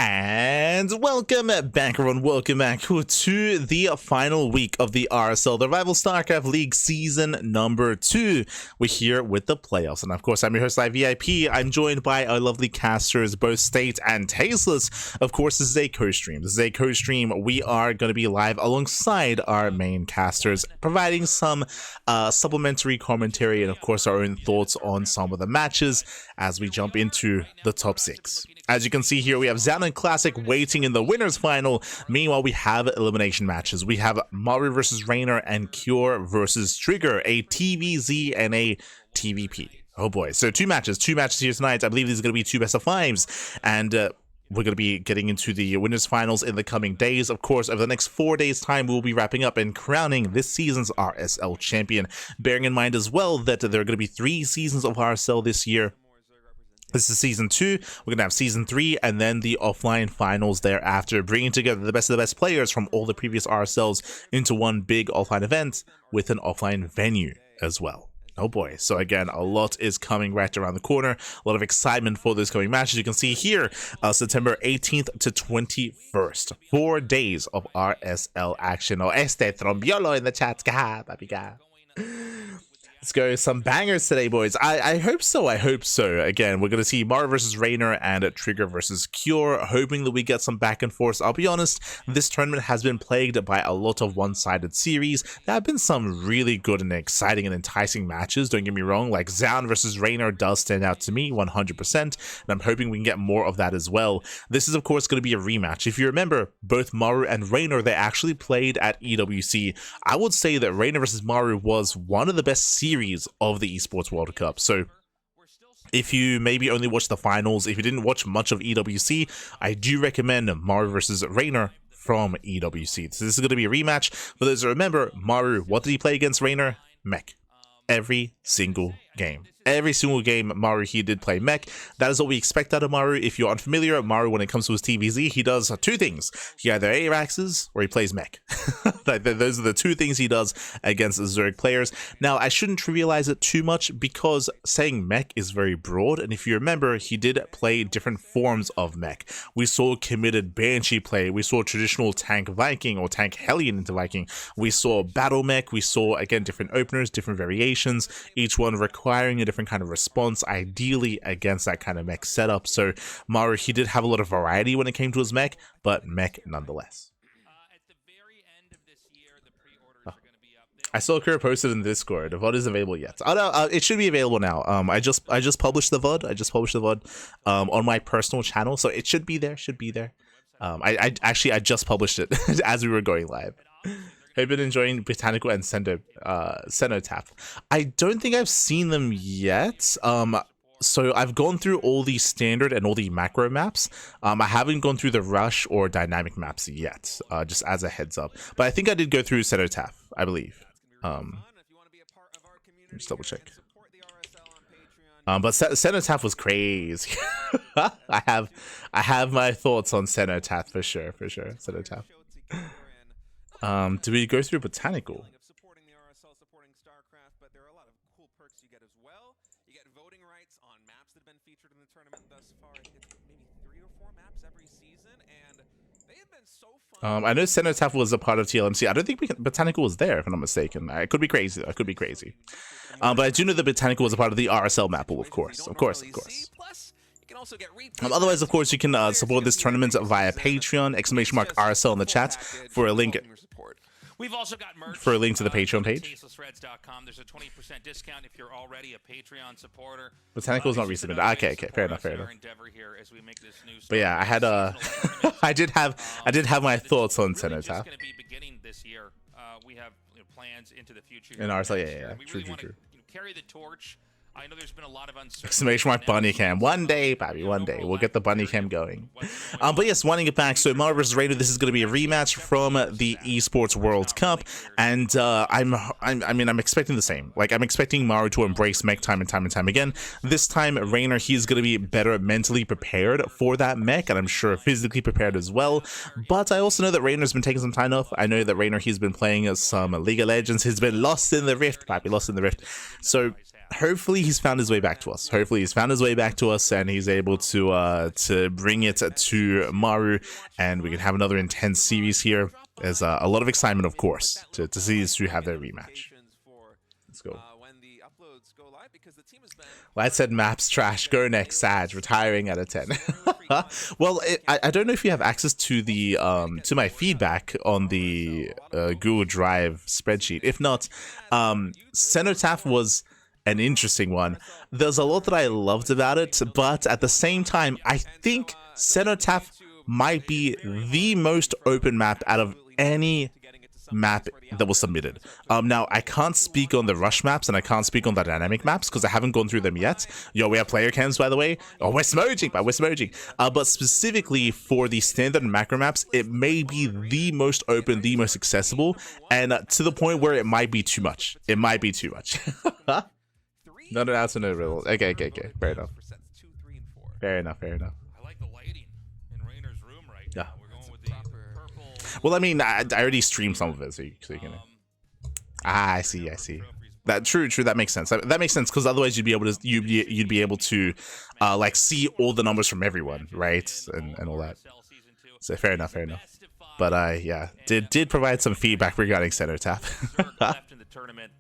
And welcome back, everyone. Welcome back to the final week of the RSL, the Rival StarCraft League Season number 2. We're here with the playoffs, and of course, I'm your host, VIP. I'm joined by our lovely casters, both State and Tasteless. Of course, this is a co-stream. We are going to be live alongside our main casters, providing some supplementary commentary and, of course, our own thoughts on some of the matches as we jump into the top 6. As you can see here, we have Xanon Classic waiting in the winners final. Meanwhile, we have elimination matches. We have Maru versus Reynor and Cure versus Trigger, a TvZ and a TvP. Oh boy, so two matches here tonight. I believe these are going to be 2 best of 5s, and we're going to be getting into the winners finals in the coming days. Of course, over the next 4 days time, we'll be wrapping up and crowning this season's RSL champion. Bearing in mind as well that there are going to be 3 seasons of RSL this year. This is Season 2, we're going to have Season 3, and then the offline finals thereafter, bringing together the best of the best players from all the previous RSLs into one big offline event with an offline venue as well. Oh boy, so again, a lot is coming right around the corner, a lot of excitement for those coming matches. You can see here, September 18th to 21st, 4 days of RSL action. Oh, este trombiolo in the chat, papi. Let's go some bangers today, boys. I hope so. Again, we're going to see Maru versus Reynor and Trigger versus Cure, hoping that we get some back and forth. I'll be honest, this tournament has been plagued by a lot of one-sided series. There have been some really good and exciting and enticing matches, don't get me wrong, like Xanon versus Reynor does stand out to me 100%, and I'm hoping we can get more of that as well. This is, of course, going to be a rematch. If you remember, both Maru and Reynor, they actually played at EWC. I would say that Reynor versus Maru was one of the best series of the esports World Cup. So if you maybe only watched the finals, if you didn't watch much of EWC, I do recommend Maru versus Reynor from EWC. So this is going to be a rematch. For those who remember, Maru, what did he play against Reynor? Mech. Every single game. Maru, he did play mech. That is what we expect out of Maru. If you're unfamiliar, Maru, when it comes to his TvZ, he does 2 things. He either ARAXes or he plays mech. Those are the 2 things he does against Zerg players. Now, I shouldn't trivialize it too much because saying mech is very broad, and if you remember, he did play different forms of mech. We saw committed Banshee play, we saw traditional tank Viking or tank Hellion into Viking, we saw battle mech, we saw, again, different openers, different variations, each one requiring a different kind of response, ideally against that kind of mech setup. So Maru, he did have a lot of variety when it came to his mech, but mech nonetheless. I saw Kura posted in Discord. The VOD isn't available yet. Oh no, it should be available now. I just published the VOD. On my personal channel, so it should be there. I just published it as we were going live. I've been enjoying Botanical and Cenotaph. I don't think I've seen them yet. So I've gone through all the standard and all the macro maps. I haven't gone through the rush or dynamic maps yet, just as a heads up. But I think I did go through Cenotaph, I believe. Just double check. But Cenotaph was crazy. I have my thoughts on Cenotaph for sure. Cenotaph. Do we go through Botanical? Supporting the RSL, supporting StarCraft, but there are a lot of cool perks you get as well. You get voting rights on maps that have been featured in the tournament thus far. It's maybe 3 or 4 maps every season, and they have been so fun. I know Cenotaph was a part of TLMC. I don't think Botanical was there, if I'm not mistaken. I could be crazy. But I do know that Botanical was a part of the RSL map pool, of course. Otherwise, of course, you can support this tournament via Patreon, !RSL in the chat for a link. We've also got merch for a link to the Patreon page. There's a 20% discount if you're already a Patreon supporter. Botanical is not recent. Okay, fair enough. But yeah, I had I did have my thoughts on Cenotaph. Going to be beginning this year. We have plans into the future. In RSL, yeah. True. Carry the torch. I know there's been a lot of uncertainty. Exclamation mark bunny cam. One day, baby, one day. We'll get the bunny cam going. But yes, winding it back. So Maru versus Reynor, this is going to be a rematch from the esports World Cup. And I'm expecting the same. Like, I'm expecting Maru to embrace mech time and time again. This time, Reynor, he's going to be better mentally prepared for that mech, and I'm sure physically prepared as well. But I also know that Reynor's been taking some time off. I know that Reynor, he's been playing some League of Legends. He's been lost in the rift, papi, lost in the rift. So hopefully he's found his way back to us. Hopefully he's found his way back to us, and he's able to bring it to Maru, and we can have another intense series here. There's a lot of excitement, of course, to see these two have their rematch. Let's go. Well, I said maps trash. Go next, Sag. Retiring out of 10. Well, I don't know if you have access to the to my feedback on the Google Drive spreadsheet. If not, Cenotaph was an interesting one. There's a lot that I loved about it, but at the same time, I think Cenotaph might be the most open map out of any map that was submitted. Now, I can't speak on the rush maps and I can't speak on the dynamic maps because I haven't gone through them yet. Yo, we have player cams, by the way. Oh, we're smudging, but we're smudging. But specifically for the standard and macro maps, it may be the most open, the most accessible, and to the point where it might be too much. It might be too much. No, no riddle. Okay. Fair enough. Fair enough. I like the lighting in Reynor's room right now. Yeah. We're going with the purple. Well, I mean, I already streamed some of it, so you can. I see. That true. That makes sense. That makes sense because otherwise you'd be able to like see all the numbers from everyone, right, and all that. So fair enough. But yeah, did provide some feedback regarding Cenotaph. Left in the tournament.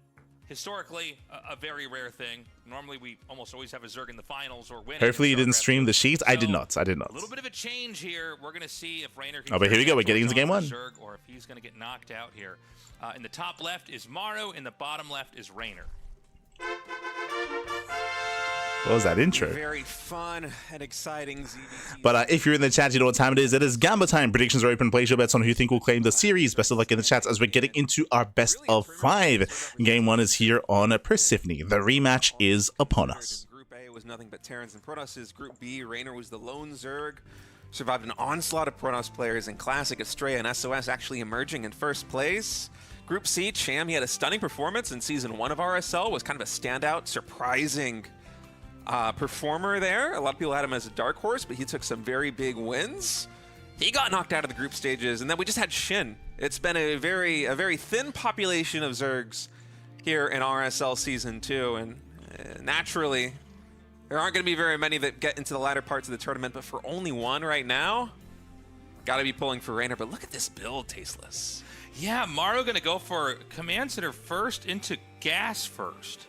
Historically, a very rare thing. Normally, we almost always have a Zerg in the finals or win. Hopefully, you didn't stream the sheets. I did not. A little bit of a change here. We're going to see if Reynor can. Oh, but here we go. We're getting into game one. Zerg, or if he's going to get knocked out here. In the top left is Maru. In the bottom left is Reynor. What was that intro? Very fun and exciting. But if you're in the chat, you know what time it is. It is Gamba time. Predictions are open. Place your bets on who you think will claim the series. Best of luck in the chats as we're getting into our best of 5. Game 1 is here on Persephone. The rematch is upon us. Group A was nothing but Terrans and Protoss. Group B, Reynor was the lone Zerg. Survived an onslaught of Protoss players in Classic, Estrella, and SOS, actually emerging in first place. Group C, Cham, he had a stunning performance in Season 1 of RSL. Was kind of a standout, surprising performer there. A lot of people had him as a dark horse, but he took some very big wins. He got knocked out of the group stages, and then we just had Shin. It's been a very thin population of Zergs here in RSL Season 2, and naturally, there aren't going to be very many that get into the latter parts of the tournament, but for only one right now, got to be pulling for Reynor. But look at this build, Tasteless. Yeah, Maru going to go for command center first into gas first.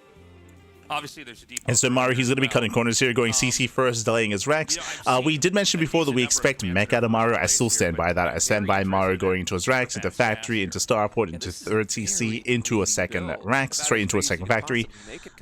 Obviously, there's a deep. And so Maru, he's going to be cutting corners here, going CC first, delaying his Rex. We did mention before that we expect mech out of Maru. I still stand by that. I stand by Maru going into his Rex, into Factory, into Starport, into third CC, into a second Rex, straight into a second Factory.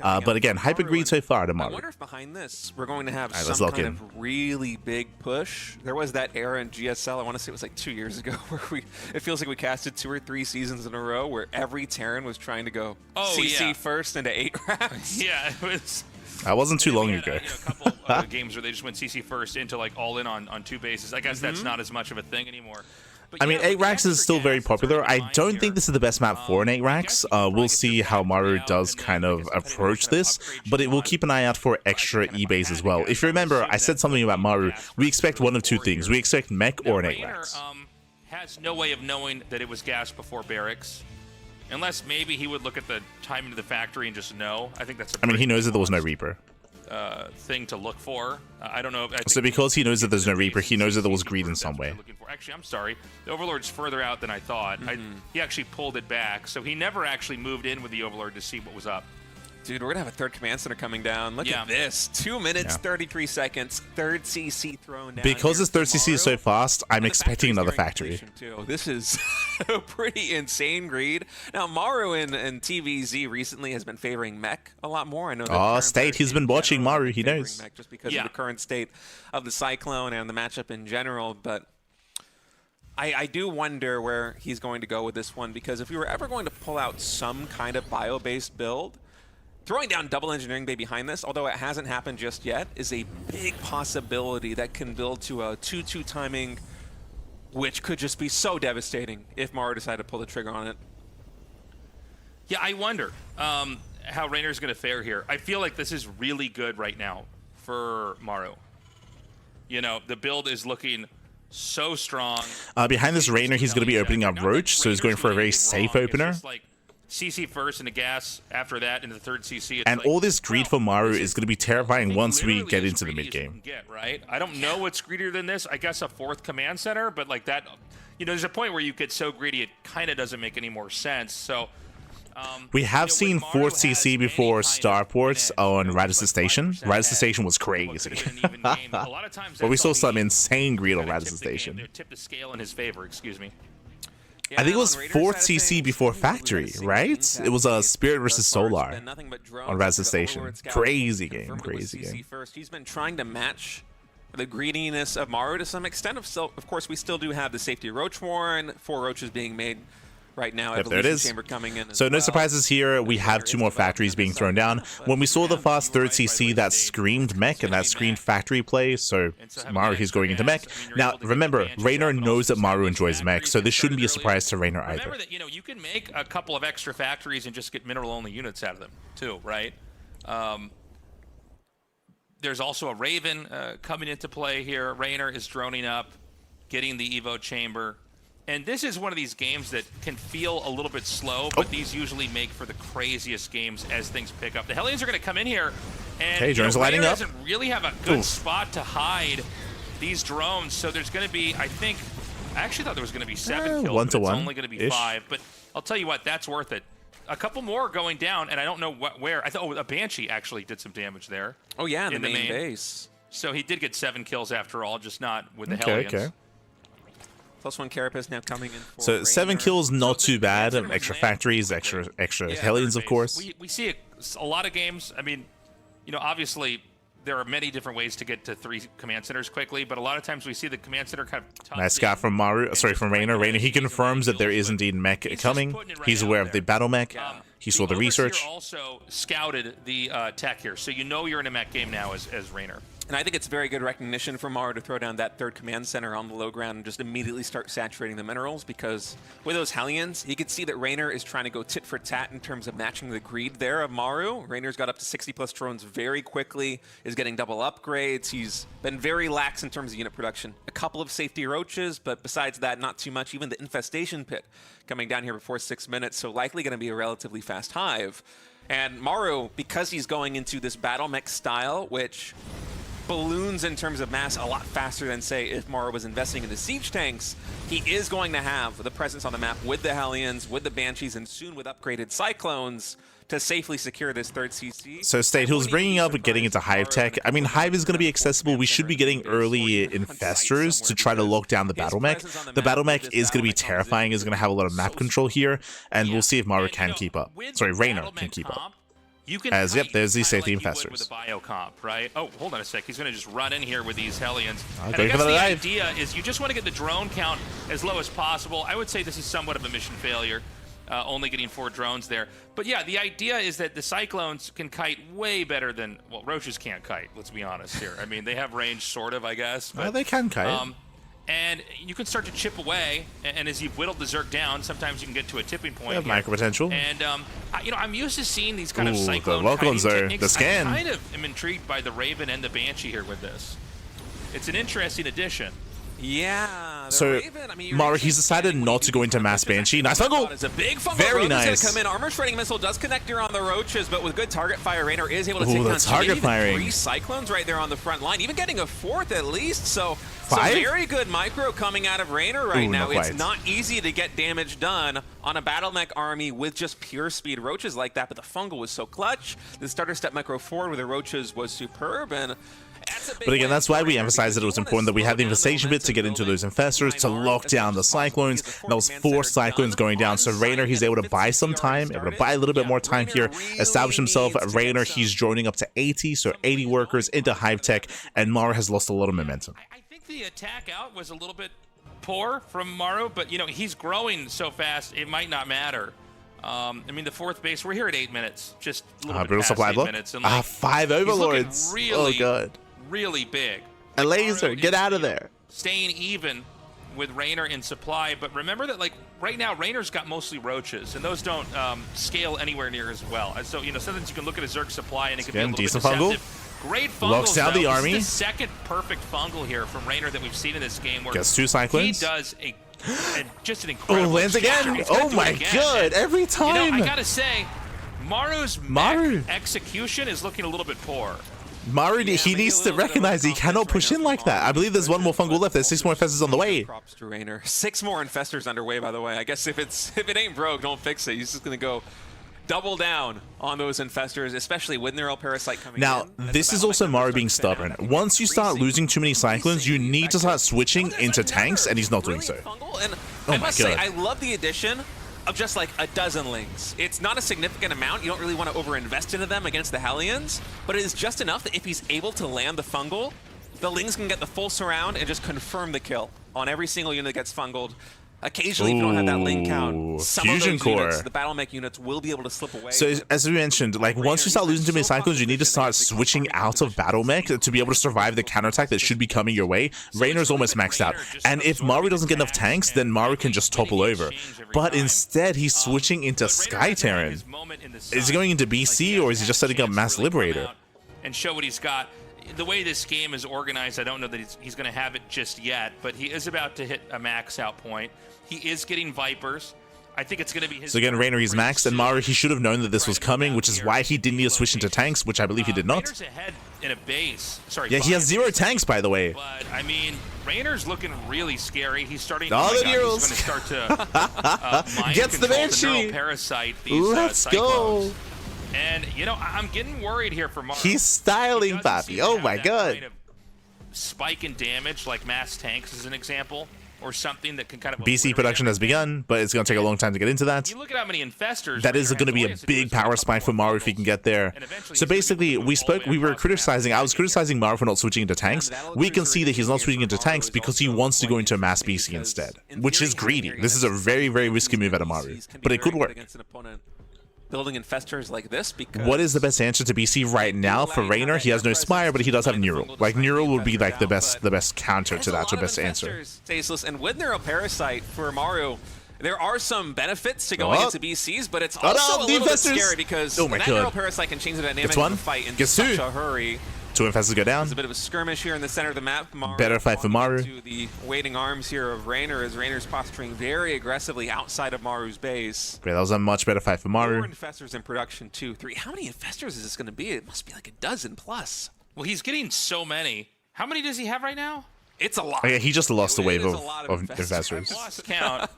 But again, hype agreed so far to Maru. I wonder if behind this, we're going to have some kind of really big push. There was that era in GSL, I want to say it was like 2 years ago, where it feels like we casted 2 or 3 seasons in a row where every Terran was trying to go CC first into 8 rounds. Yeah, it was. That wasn't too long ago. A couple games where they just went CC first into like all in on 2 bases. I guess that's not as much of a thing anymore. But I mean, 8 racks is still very popular. I don't think this is the best map for an 8 racks. We'll see how Maru does kind of approach this, but it will keep an eye out for extra E-base as well. If you remember, I said something about Maru. We expect one of 2 things. We expect mech or an 8 racks. Has no way of knowing that it was gas before barracks. Unless maybe he would look at the timing of the factory and just know. I think that's a he knows that there was no Reaper. Thing to look for. I don't know. So because he knows that there's no Reaper, he knows that there was greed in some way. Actually, I'm sorry. The Overlord's further out than I thought. He actually pulled it back, so he never actually moved in with the Overlord to see what was up. Dude, we're going to have a 3rd command center coming down. Look at this. 2 minutes, 33 seconds. 3rd CC thrown down. Because this 3rd CC is so fast, I'm expecting another factory. This is a pretty insane greed. Now, Maru in TvZ recently has been favoring mech a lot more. I know that State, he's been watching Maru, he knows. Mech just because of the current state of the Cyclone and the matchup in general, but I do wonder where he's going to go with this one, because if we were ever going to pull out some kind of bio-based build, throwing down double engineering bay behind this, although it hasn't happened just yet, is a big possibility that can build to a 2-2 timing, which could just be so devastating if Maru decided to pull the trigger on it. Yeah, I wonder how Reynor's going to fare here. I feel like this is really good right now for Maru. You know, the build is looking so strong. Behind this Reynor, he's going to be opening up Roach, so he's going for a very safe opener. CC first into gas, after that into the third CC. And all this greed for Maru is going to be terrifying once we get into the mid game. Right? I don't know what's greedier than this. I guess a 4th command center, but like that, you know, there's a point where you get so greedy it kind of doesn't make any more sense. So we have seen 4th CC before starports on Radisson Station. Radisson Station was crazy. But we saw some insane greed on Radisson Station. Tip the scale in his favor, excuse me. I think it was 4th CC before Factory, right? It was a Spirit versus Solar on Radisson Station. Crazy game, crazy game. He's been trying to match the greediness of Maru to some extent. Of course, we still do have the safety Roach Warren, 4 roaches being made right now. Yep, there it is. Chamber coming in so no surprises here. We have 2 more factories being thrown down. When we saw the fast 3rd CC, that screamed mech and that screamed factory play. So Maru, he's going into mech. Now remember, Reynor knows that Maru enjoys mech, so this shouldn't be a surprise to Reynor either. Remember that, you know, you can make a couple of extra factories and just get mineral-only units out of them too, right? There's also a Raven coming into play here. Reynor is droning up, getting the Evo chamber. And this is one of these games that can feel a little bit slow, but these usually make for the craziest games as things pick up. The Hellions are going to come in here, and lighting up. doesn't really have a good spot to hide these drones, so there's going to be, I actually thought there was going to be 7 kills, but it's only going to be 5. But I'll tell you what, that's worth it. A couple more going down, and I don't know where. I thought a Banshee actually did some damage there. Oh yeah, in the main base. So he did get 7 kills after all, just not with the Hellions. Okay. +1 Carapace now coming in for So 7 kills, not too bad. Extra factories, extra Hellions, of course. We see a lot of games. I mean, you know, obviously there are many different ways to get to 3 command centers quickly, but a lot of times we see the command center kind of nice shot from Maru. Sorry, from Reynor. Reynor, he confirms that there is indeed mech coming. He's aware of the battle mech. He saw the research. Also scouted the tech here, so you know you're in a mech game now as Reynor. And I think it's very good recognition for Maru to throw down that 3rd command center on the low ground and just immediately start saturating the minerals, because with those Hellions, you can see that Reynor is trying to go tit for tat in terms of matching the greed there of Maru. Reynor's got up to 60+ drones very quickly, is getting double upgrades. He's been very lax in terms of unit production. A couple of safety roaches, but besides that, not too much. Even the infestation pit coming down here before 6 minutes, so likely going to be a relatively fast hive. And Maru, because he's going into this battle mech style, which balloons in terms of mass a lot faster than, say, if Maru was investing in the siege tanks, he is going to have the presence on the map with the Hellions, with the Banshees, and soon with upgraded Cyclones to safely secure this 3rd CC. So State, who's bringing up getting into Hive tech. I mean, Hive is going to be accessible. We should be getting early infestors to try to lock down the battle mech. The battle mech is going to be terrifying. Is going to have a lot of map control here, and we'll see if Maru can keep up. Sorry, Reynor can keep up. You can yep, there's the safety infestors. With the bio comp, right? Oh, hold on a sec. He's going to just run in here with these Hellions. And I guess the idea is you just want to get the drone count as low as possible. I would say this is somewhat of a mission failure, only getting 4 drones there. But yeah, the idea is that the Cyclones can kite way better than, well, roaches can't kite, let's be honest here. I mean, they have range, sort of, I guess. But, they can kite. And you can start to chip away, and as you've whittled the Zerg down, sometimes you can get to a tipping point. Micro potential. And you know, I'm used to seeing these kind of Cyclone techniques. The scan. I kind of am intrigued by the Raven and the Banshee here with this. It's an interesting addition. Yeah. So, Raven, I mean, Maru, he's decided not to go into mass Banshee. Nice fungal. It's a big fungal. Very nice. Come in. Armor shredding missile does connect here on the roaches, but with good target fire, Reynor is able to take down target firing. 3 Cyclones right there on the front line, even getting a 4th at least. So, 5? Very good micro coming out of Reynor right now. It's not easy to get damage done on a battle mech army with just pure speed roaches like that, but the fungal was so clutch. The starter step micro forward with the roaches was superb, and but again, that's why we emphasized that it was important that we had the infestation bit to get into those infestors, to lock down the Cyclones. That was 4 Cyclones going down. So Reynor, he's able to buy some time, able to buy a little bit more time here, establish himself. Reynor, he's joining up to 80, so 80 workers into Hive Tech, and Maru has lost a lot of momentum. I think the attack out was a little bit poor from Maru, but you know, he's growing so fast, it might not matter. I mean, the 4th base, we're here at 8 minutes, just a little bit past 8 minutes. And like, 5 overlords. Really, oh, God. Really big. A laser, get out of there. Staying even with Reynor in supply, but remember that, like, right now, Reynor's got mostly roaches, and those don't scale anywhere near as well. And so, you know, sometimes you can look at a Zerg supply, and it can be a little decent bit fungal. deceptive. Great fungals, Locks down the army. This is the 2nd perfect fungal here from Reynor that we've seen in this game. Where gets 2 Cyclones. He does a And just an Oh, incredible lands execution. again. He's gonna Oh do it my again. god, every You time. know, I gotta say, Maru's Maru. execution is looking a little bit poor. Maru, Yeah, he maybe needs a to little bit of recognize he cannot confidence push right in now like from that. I Maru. believe there's one more fungal left. There's 6 more infestors on the way. Props to Reynor. 6 more infestors underway, by the way. I guess if it ain't broke, don't fix it. He's just gonna go double down on those infestors, especially with Neural Parasite coming Now, in. this is also Maru being stubborn. Once you start losing too many Cyclones, you need to start switching into tanks, and he's not doing so. And Oh I my must say, God. I love the addition of just like a dozen Lings. It's not a significant amount. You don't really want to over-invest into them against the Hellions, but it is just enough that if he's able to land the fungal, the Lings can get the full surround and just confirm the kill on every single unit that gets fungaled. Occasionally, if you don't have that Ling Ooh, count, some Fusion of those Core. units, the battle mech units, will be able to slip away. So, But as we mentioned, like, once you start losing too many Cyclones, you need to start switching out of Battle Mech to be able to survive the counterattack that should be coming your way. Reynor's almost maxed out. And if Maru doesn't get enough tanks, then Maru can just topple over. But instead, he's switching into Sky Terran. Is he going into BC, or is he just setting up Mass Liberator? And show what he's got. The way this game is organized, I don't know that he's going to have it just yet, but he is about to hit a max out point. He is getting Vipers. I think it's going to be his. So again, Reynor, he's maxed, and Maru, he should have known that this was coming, which is why he didn't need to switch into tanks, which I believe he did not. Reynor's ahead in a base. Sorry. Yeah, he has 0 tanks, by the way. But I mean, Reynor's looking really scary. He's starting. Oh, my the God, Neurals. he's going to start to mind Gets the control Banshee. neural parasite. These, Let's Cyclones. go. And you know, I'm getting worried here for Maru. He's styling, He doesn't Bobby. seem to Oh have my that god. kind of spike in damage like mass tanks is an example, or something that can kind of. BC production has begun, but it's going to take a long time to get into that. You look at how many infestors. That is going to be a big power spike for Maru if he can get there. So basically, we were criticizing, I was criticizing Maru for not switching into tanks. We can see that he's not switching into tanks because he wants to go into a mass BC instead, which is greedy. This is a very, very risky move out of Maru, but it could work. Building infestors like this, because What is the best answer to BC right now for Reynor? He has no Spire, but he does have Neural. Like, Neural would be like the best counter to that, or best answer. Tasteless, and with Neural Parasite for Maru, there are some benefits to going into BCs, but it's also a little bit scary because Oh my that God. Neural Parasite can change the dynamic Gets of one. the fight in Gets such two. a hurry. 2 infestors go down. There's a bit of a skirmish here in the center of the map. Maru Better fight for Maru. To the waiting arms here of Reynor, as Reynor's posturing very aggressively outside of Maru's base. Yeah, that was a much better fight for 4 Maru. infestors in production, 2, 3. How many infestors is this going to be? It must be like a dozen plus. Well, he's getting so many. How many does he have right now? It's a lot. Oh, yeah, he just lost a It wave is of a lot infestors. Lost count.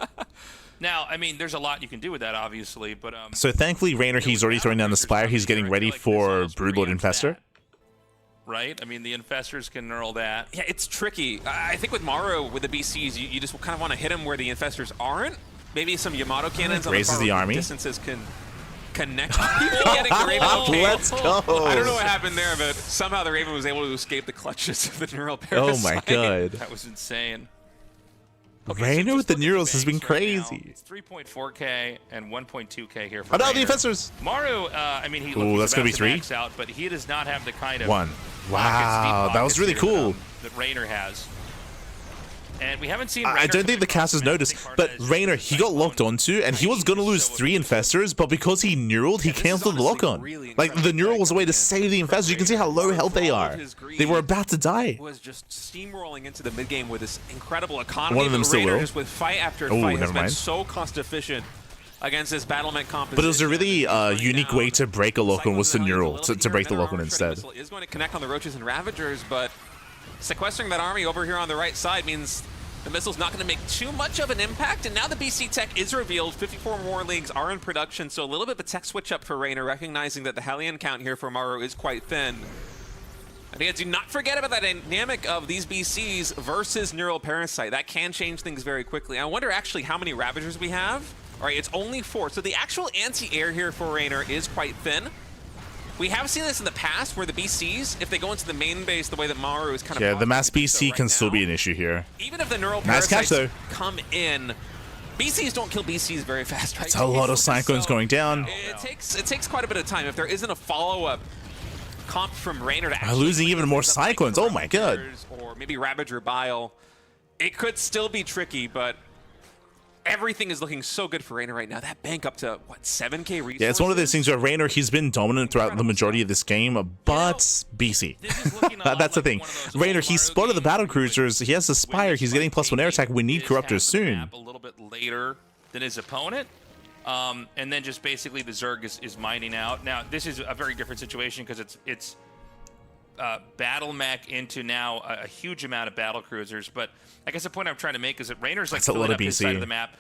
Now, I mean, there's a lot you can do with that, obviously, but So thankfully, Reynor, he's already throwing down the Spire. He's getting ready for Broodlord Infestor. right? I mean, the infestors can knurl that. Yeah, it's tricky. I think with Maru, with the BCs, you just kind of want to hit him where the infestors aren't. Maybe some Yamato cannons on Raises the far army. distances can connect. People getting the Raven. Okay. Let's go. I don't know what happened there, but somehow the Raven was able to escape the clutches of the Neural Parasite. Oh my god. That was insane. Reynor just with the look at Neurals has been banks right now. crazy. It's 3.4k and 1.2k here for Oh no, the Reynor. infestors! Maru, I mean, Ooh, that's gonna be 3? max out, but he does not have the kind of 1. pockets, Wow, deep that was pockets really here, cool. that Reynor has. And we haven't seen. I Reynor don't think the casters noticed, but Reynor, he got locked onto, and he was going to lose 3 infestors, but because he neural, he cancelled the lock on. Like, the neural was a way to save the infestors. You can see how low health they are. They were about to die. Was just steamrolling into the mid game with this incredible economy. One of them but still Reynor will. just with fight after Oh, fight has never been mind. so cost efficient against this battlement composition. But it was a really unique way to break a lock on was to neural, to break the lock on instead. Is going to connect on the Roaches and Ravagers, but sequestering that army over here on the right side means the missile's not going to make too much of an impact, and now the BC tech is revealed. 54 more leagues are in production, so a little bit of a tech switch up for Reynor, recognizing that the Hellion count here for Maru is quite thin. And again, do not forget about that dynamic of these BCs versus Neural Parasite. That can change things very quickly. I wonder actually how many Ravagers we have. All right, it's only 4. So the actual anti-air here for Reynor is quite thin. We have seen this in the past where the BCs, if they go into the main base the way that Maru is kind of... Yeah, the mass BC right can still now, be an issue here. even if the Neural Nice catch, Parasites though. come in, BCs don't kill BCs very fast, right? It's a lot of Cyclones So going down. It takes quite a bit of time. If there isn't a follow-up comp from Reynor to actually losing even more Cyclones. Oh my god. or maybe Ravager Bile, it could still be tricky, but everything is looking so good for Reynor right now. That bank up to, what, 7K resources? Yeah, it's one of those things where Reynor, he's been dominant throughout the majority of this game, but BC. That's the thing. Reynor, he spotted the battle cruisers. He has the Spire. He's getting +1 air attack. We need Corruptors soon. A little bit later than his opponent. And then just basically the Zerg is mining out. Now, this is a very different situation because it's battle mech into now a huge amount of battle cruisers. But I guess the point I'm trying to make is that Reynor's like filling up his side of the map.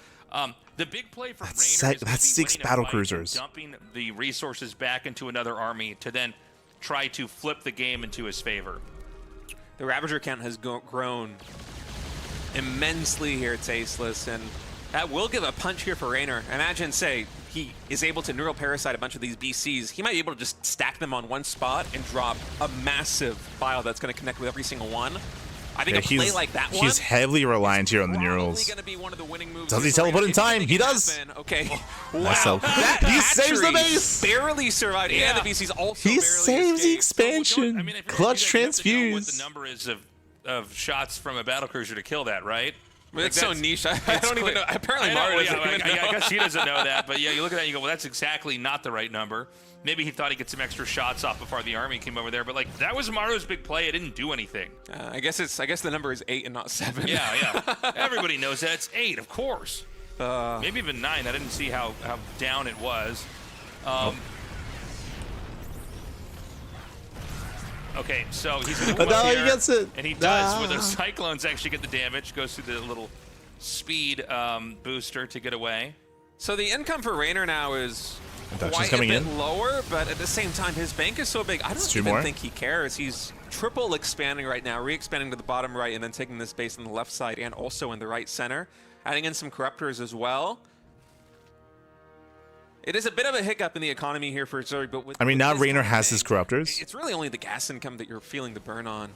The big play for Reynor that's 6 battle cruisers. Dumping the resources back into another army to then try to flip the game into his favor. The Ravager count has grown immensely here at Tasteless, and that will give a punch here for Reynor. Imagine, say, he is able to neural parasite a bunch of these BCs. He might be able to just stack them on one spot and drop a massive file that's going to connect with every single one. I think a play like that one, he's heavily reliant here on the neurals. Be one of the winning moves. Does he teleport in time? He does. Okay. Wow. He saves the base. Barely survived. Yeah, the BC's also he saves the expansion. I mean, Clutch transfuse. What the number is of shots from a battlecruiser to kill that, right? It's so niche. I don't even know. Apparently, Maru doesn't even know. I guess he doesn't know that. But yeah, you look at that and you go, well, that's exactly not the right number. Maybe he thought he'd get some extra shots off before the army came over there. But like, that was Maru's big play. It didn't do anything. I guess the number is 8 and not 7. Yeah. Everybody knows that. It's 8, of course. Maybe even 9. I didn't see how down it was. Okay, so he's going to go up here, he gets it. And he does, where the Cyclones actually get the damage. Goes through the little speed booster to get away. So the income for Reynor now is quite coming a bit lower, but at the same time, his bank is so big, I don't even think he cares. He's triple expanding right now, re-expanding to the bottom right, and then taking this base on the left side and also in the right center. Adding in some Corruptors as well. It is a bit of a hiccup in the economy here for Zerg, but with, I mean, now Reynor has his Corruptors. It's really only the gas income that you're feeling the burn on.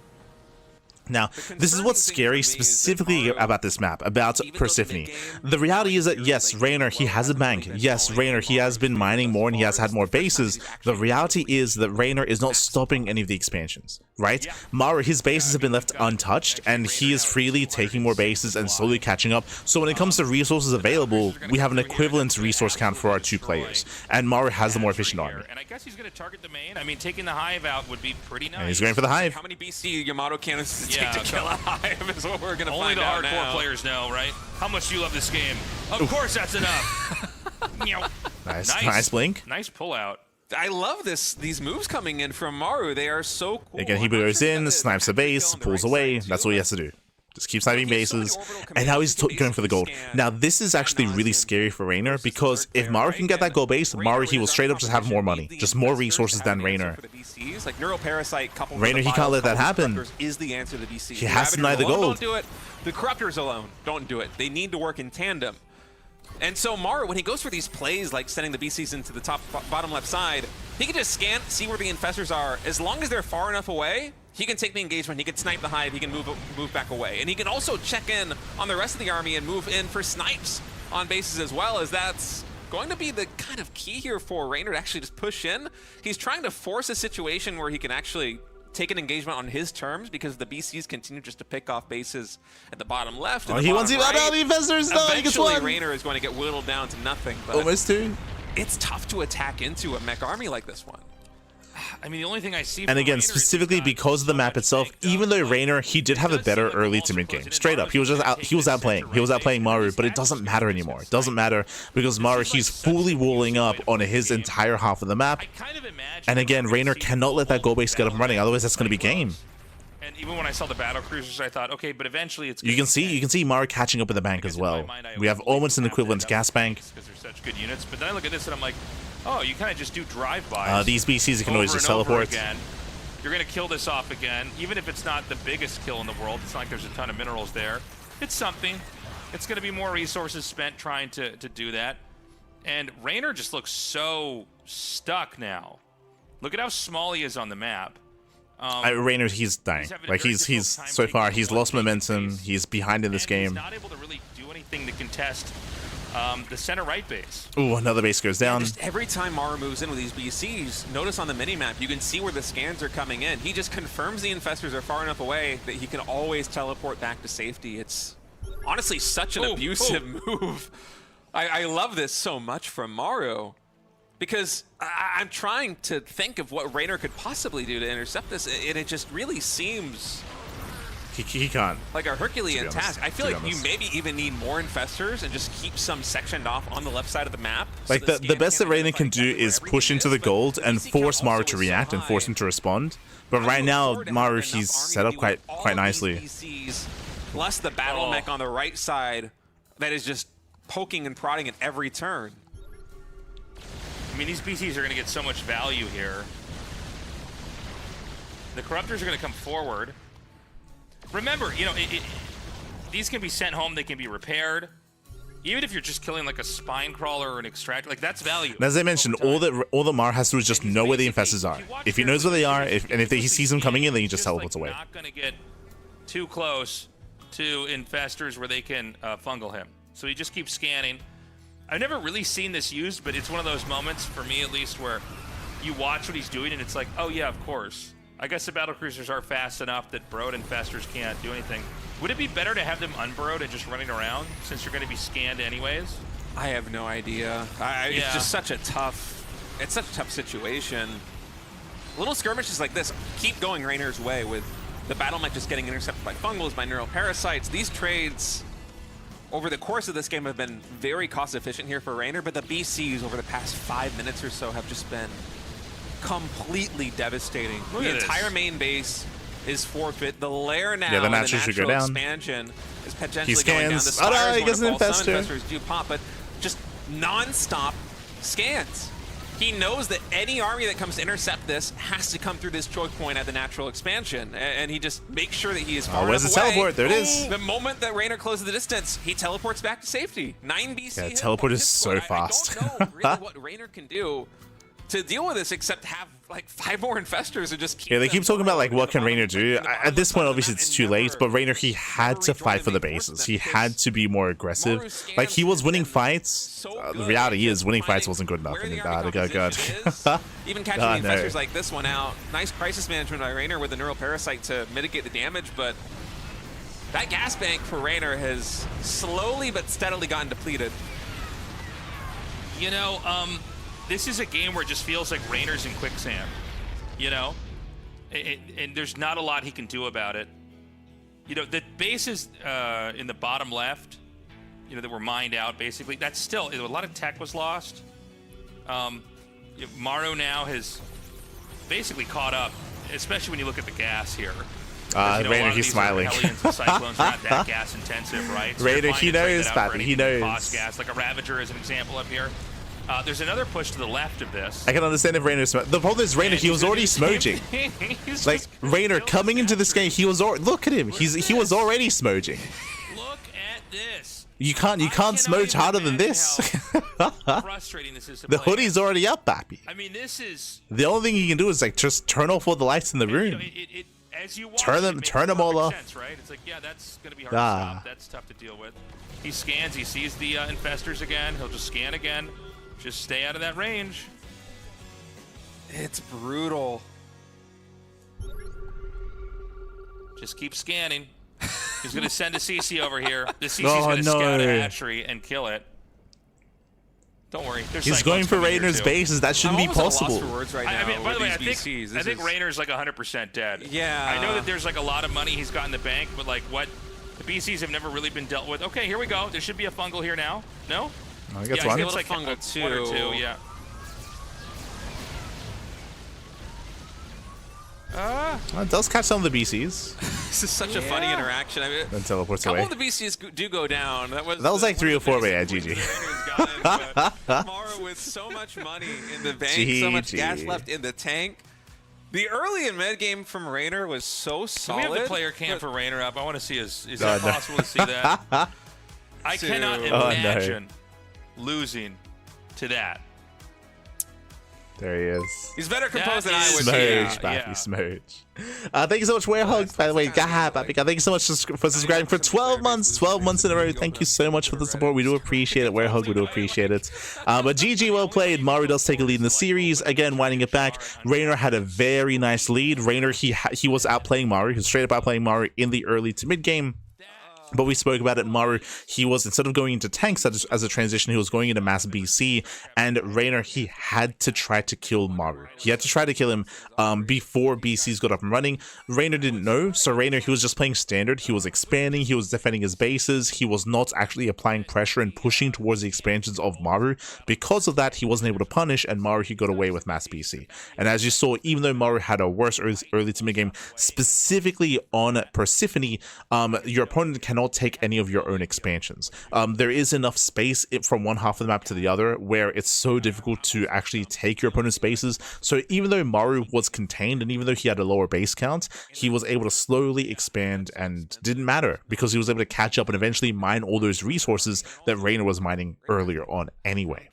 Now, this is what's scary specifically about this map, about Persephone. The reality is that, yes, Reynor, he has a bank. Yes, Reynor, he has been mining more and he has had more bases. The reality is that Reynor is not stopping any of the expansions, right? Maru, his bases have been left untouched, and he is freely taking more bases and slowly catching up. So when it comes to resources available, we have an equivalent resource count for our 2 players, and Maru has the more efficient army. And I guess he's going to target the main. I mean, taking the Hive out would be pretty nice. And he's going for the Hive. How many BC Yamato cannons does it take to kill a Hive is what we're going to find out. Only the hardcore players know, right? How much do you love this game? Of course that's enough. Nice blink. Nice pull out. I love these moves coming in from Maru. They are so cool. Again, he goes in, snipes the base, pulls away. That's what he has to do. Just keep sniping bases, and now he's going for the gold. Now, this is actually really scary for Reynor, because if Maru can get that gold base, Maru, he will straight up just have more money, just more resources than Reynor. Reynor, he can't let that happen. He has to deny the gold. Don't do it. The Corruptors alone don't do it. They need to work in tandem. And so Maru, when he goes for these plays like sending the BCs into the bottom left side, he can just scan, see where the infestors are. As long as they're far enough away, he can take the engagement, he can snipe the Hive, he can move back away. And he can also check in on the rest of the army and move in for snipes on bases as well, as that's going to be the kind of key here for Reynor to actually just push in. He's trying to force a situation where he can actually take an engagement on his terms, because the BCs continue just to pick off bases at the bottom left. And he wants to out all the investors. Eventually, Reynor is going to get whittled down to nothing. But almost 2. It's tough to attack into a mech army like this one. I mean, the only thing I see. And again, specifically because of the map itself, even though Reynor, he did have a better early to mid game. Straight up, he was outplaying Maru, but it doesn't matter anymore. It doesn't matter because Maru, he's fully walling up on his entire half of the map. And again, Reynor cannot let that gold base get up and running, otherwise that's going to be game. And even when I saw the battle cruisers, I thought, okay, but eventually it's. You can see Maru catching up with the bank as well. We have almost an equivalent gas bank. Because they're such good units, but then I look at this and I'm like, oh, you kind of just do drive-bys. These BCs can always just teleport. Again. You're going to kill this off again, even if it's not the biggest kill in the world. It's not like there's a ton of minerals there. It's something. It's going to be more resources spent trying to do that. And Reynor just looks so stuck now. Look at how small he is on the map. Reynor, he's dying. Like he's so far, he's lost momentum. He's behind in this game. He's not able to really do anything to contest the center right base. Ooh, another base goes down. Just every time Maru moves in with these BCs, notice on the minimap, you can see where the scans are coming in. He just confirms the infestors are far enough away that he can always teleport back to safety. It's honestly such an abusive move. I love this so much from Maru. Because I'm trying to think of what Reynor could possibly do to intercept this, and it just really seems he can't. like a Herculean task. I feel like you maybe even need more infestors and just keep some sectioned off on the left side of the map. Like the best that Reynor can do is push into the gold and force Maru to react and force him to respond. But right now, Maru, he's set up quite nicely. Plus the battle mech on the right side that is just poking and prodding at every turn. I mean, these BCs are going to get so much value here. The Corruptors are going to come forward. Remember, you know, these can be sent home. They can be repaired. Even if you're just killing like a spine crawler or an extractor, like that's value. And as I mentioned, all that Maru has to do is just know where the infestors are. If he knows where they are, and if he sees them coming in, then he just teleports away. Not going to get too close to infestors where they can fungal him. So he just keeps scanning. I've never really seen this used, but it's one of those moments, for me at least, where you watch what he's doing and it's like, oh yeah, of course. I guess the battlecruisers are fast enough that burrowed infestors can't do anything. Would it be better to have them unburrowed and just running around, since you're going to be scanned anyways? I have no idea. It's just such a tough situation. Little skirmishes like this keep going Reynor's way, with the battle mech just getting intercepted by fungals, by neural parasites. These trades over the course of this game have been very cost efficient here for Reynor, but the BCs over the past 5 minutes or so have just been completely devastating. The entire main base is forfeit. The lair now, the natural should go down. Expansion is potentially he going down. The scans. Oh no, he gets an infestor. Some infestors do pop, but just non-stop scans. He knows that any army that comes to intercept this has to come through this choke point at the natural expansion, and he just makes sure that he is far where's enough the away. teleport? There it is. The moment that Reynor closes the distance, he teleports back to safety. 9 BC. Yeah, teleport is so fast. I don't know really what Reynor can do to deal with this, except have like 5 more infestors and just keep they keep talking about like what can Reynor do. At this point, obviously it's too late, but Reynor, he had to fight for the bases. He had to be more aggressive. Like, he was winning fights. The reality is winning fights wasn't good enough. And God. Even catching the infestors like this one out. Nice crisis management by Reynor with the neural parasite to mitigate the damage, but that gas bank for Reynor has slowly but steadily gotten depleted. You know, this is a game where it just feels like Reynor's in quicksand, you know? And there's not a lot he can do about it. You know, the bases in the bottom left, you know, that were mined out, basically, that's still, a lot of tech was lost. Maru now has basically caught up, especially when you look at the gas here. Reynor, he's smiling. Hellions and Cyclones are not that gas intensive, right? So Reynor, he knows, Pappy, he knows. Gas, like a Ravager is an example up here. There's another push to the left of this. I can understand if Reynor the problem is Reynor, he was already smoging. Like, Reynor coming into this game, he was look at him. He was already smoging. Look at this. You can't smoge harder than this. Frustrating this is to The play. hoodie's already up, Pappy. I mean, this is The only thing he can do is like just turn off all the lights in the room. You know, as you watch, Turn them all off. sense, right? It's like, yeah, that's gonna be hard to stop. That's tough to deal with. He scans. He sees the infestors again. He'll just scan again. Just stay out of that range. It's brutal. Just keep scanning. He's going to send a CC over here. The CC's going to scout a hatchery and kill it. Don't worry. He's going for Reynor's bases. That shouldn't be possible. For words right now I mean, by the way, I BCs. think Reynor's like 100% dead. Yeah. I know that there's like a lot of money he's got in the bank, but like what the BCs have never really been dealt with. Okay, here we go. There should be a fungal here now. No? I guess yeah, one. It's like fungal too. One or two, yeah. It does catch some of the BCs. This is such a funny interaction. I mean, Then teleports a away. couple of the BCs do go down. That was like 3 or 4, but yeah, GG. Maru with so much money in the bank, so much gas left in the tank. The early and mid game from Reynor was so solid. Can we have the player cam for Reynor up? I want to see is it possible to see that? I cannot imagine losing to that. There he is. He's better composed than I would Smooch, Bappy, smooch. Thank you so much, Warehog, by the way. Bappy, thank you so much for subscribing for 12 months. 12 months in a row. Thank you so much for the support. We do appreciate it. Warehog, we do appreciate it. But GG, well played. Maru does take a lead in the series. Again, winding it back. Reynor had a very nice lead. Reynor, he was outplaying Maru. He was straight up outplaying Maru in the early to mid game. But we spoke about it. Maru, he was, instead of going into tanks as a transition, he was going into mass BC. And Reynor, he had to try to kill Maru. He had to try to kill him before BCs got up and running. Reynor didn't know, so Reynor, he was just playing standard. He was expanding, he was defending his bases. He was not actually applying pressure and pushing towards the expansions of Maru. Because of that, he wasn't able to punish, and Maru, he got away with mass BC. And as you saw, even though Maru had a worse early to mid-game, specifically on Persephone, your opponent cannot take any of your own expansions. There is enough space from one half of the map to the other where it's so difficult to actually take your opponent's bases. So even though Maru was contained and even though he had a lower base count, he was able to slowly expand and didn't matter because he was able to catch up and eventually mine all those resources that Reynor was mining earlier on anyway.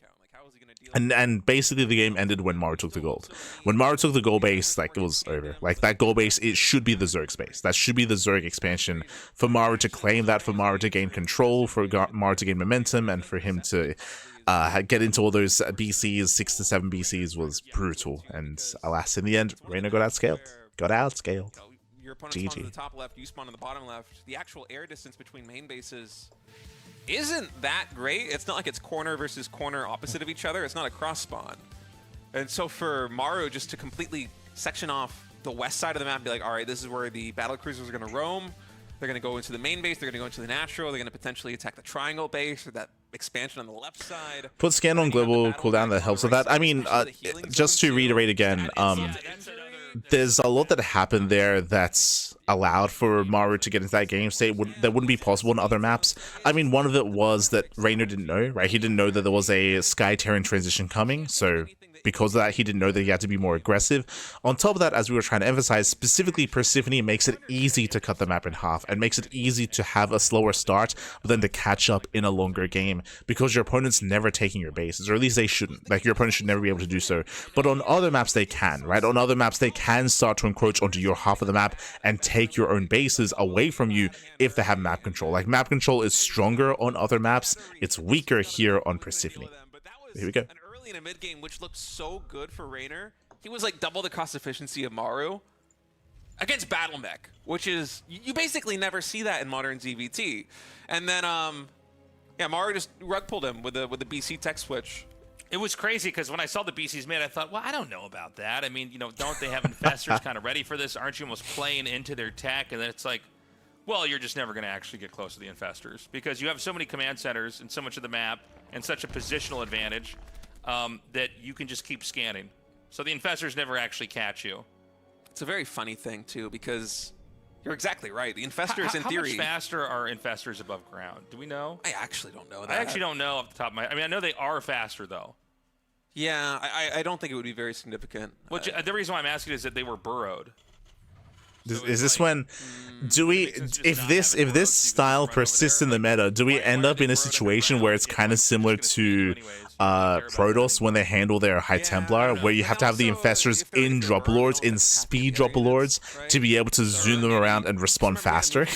And basically the game ended when Maru took the gold. When Maru took the gold base, like, it was over. Like, that gold base, it should be the Zerg space. That should be the Zerg expansion. For Maru to claim that, for Maru to gain control, for Maru to gain momentum, and for him to get into all those BCs, 6 to 7 BCs was brutal. And alas, in the end, Reynor got outscaled. Your opponent spawns on the top left, you spawn on the bottom left. The actual air distance between main bases isn't that great. It's not like it's corner versus corner opposite of each other. It's not a cross spawn. And so for Maru just to completely section off the west side of the map and be like, all right, this is where the battle cruisers are going to roam. They're going to go into the main base. They're going to go into the natural. They're going to potentially attack the triangle base or that expansion on the left side. Put scan on global cooldown that helps with that. I mean, just to reiterate again, there's a lot that happened there that's allowed for Maru to get into that game state that wouldn't be possible in other maps. I mean, one of it was that Reynor didn't know, right? He didn't know that there was a Sky Terran transition coming, so because of that, he didn't know that he had to be more aggressive. On top of that, as we were trying to emphasize, specifically Persephone makes it easy to cut the map in half and makes it easy to have a slower start, but then to catch up in a longer game because your opponent's never taking your bases, or at least they shouldn't. Like, your opponent should never be able to do so. But on other maps, they can, right? On other maps, they can start to encroach onto your half of the map and take your own bases away from you if they have map control. Like, map control is stronger on other maps. It's weaker here on Persephone. Here we go. In a mid game, which looked so good for Reynor. He was like double the cost efficiency of Maru against Battle Mech, which is, you basically never see that in modern ZVT. And then yeah, Maru just rug pulled him with the BC tech switch. It was crazy because when I saw the BCs made, I thought, well, I don't know about that. I mean, you know, don't they have infestors kind of ready for this? Aren't you almost playing into their tech? And then it's like, well, you're just never going to actually get close to the infestors because you have so many command centers and so much of the map and such a positional advantage that you can just keep scanning. So the infestors never actually catch you. It's a very funny thing, too, because you're exactly right. The infestors, in theory... How much faster are infestors above ground? Do we know? I actually don't know that. I actually don't know off the top of my... I mean, I know they are faster, though. Yeah, I don't think it would be very significant. Which, the reason why I'm asking is that they were burrowed. Is this when do we, if this style persists in the meta, do we end up in a situation where it's kind of similar to Protoss when they handle their High Templar, where you have to have the infestors in Dropper Lords, in speed Dropper Lords, to be able to zoom them around and respond faster?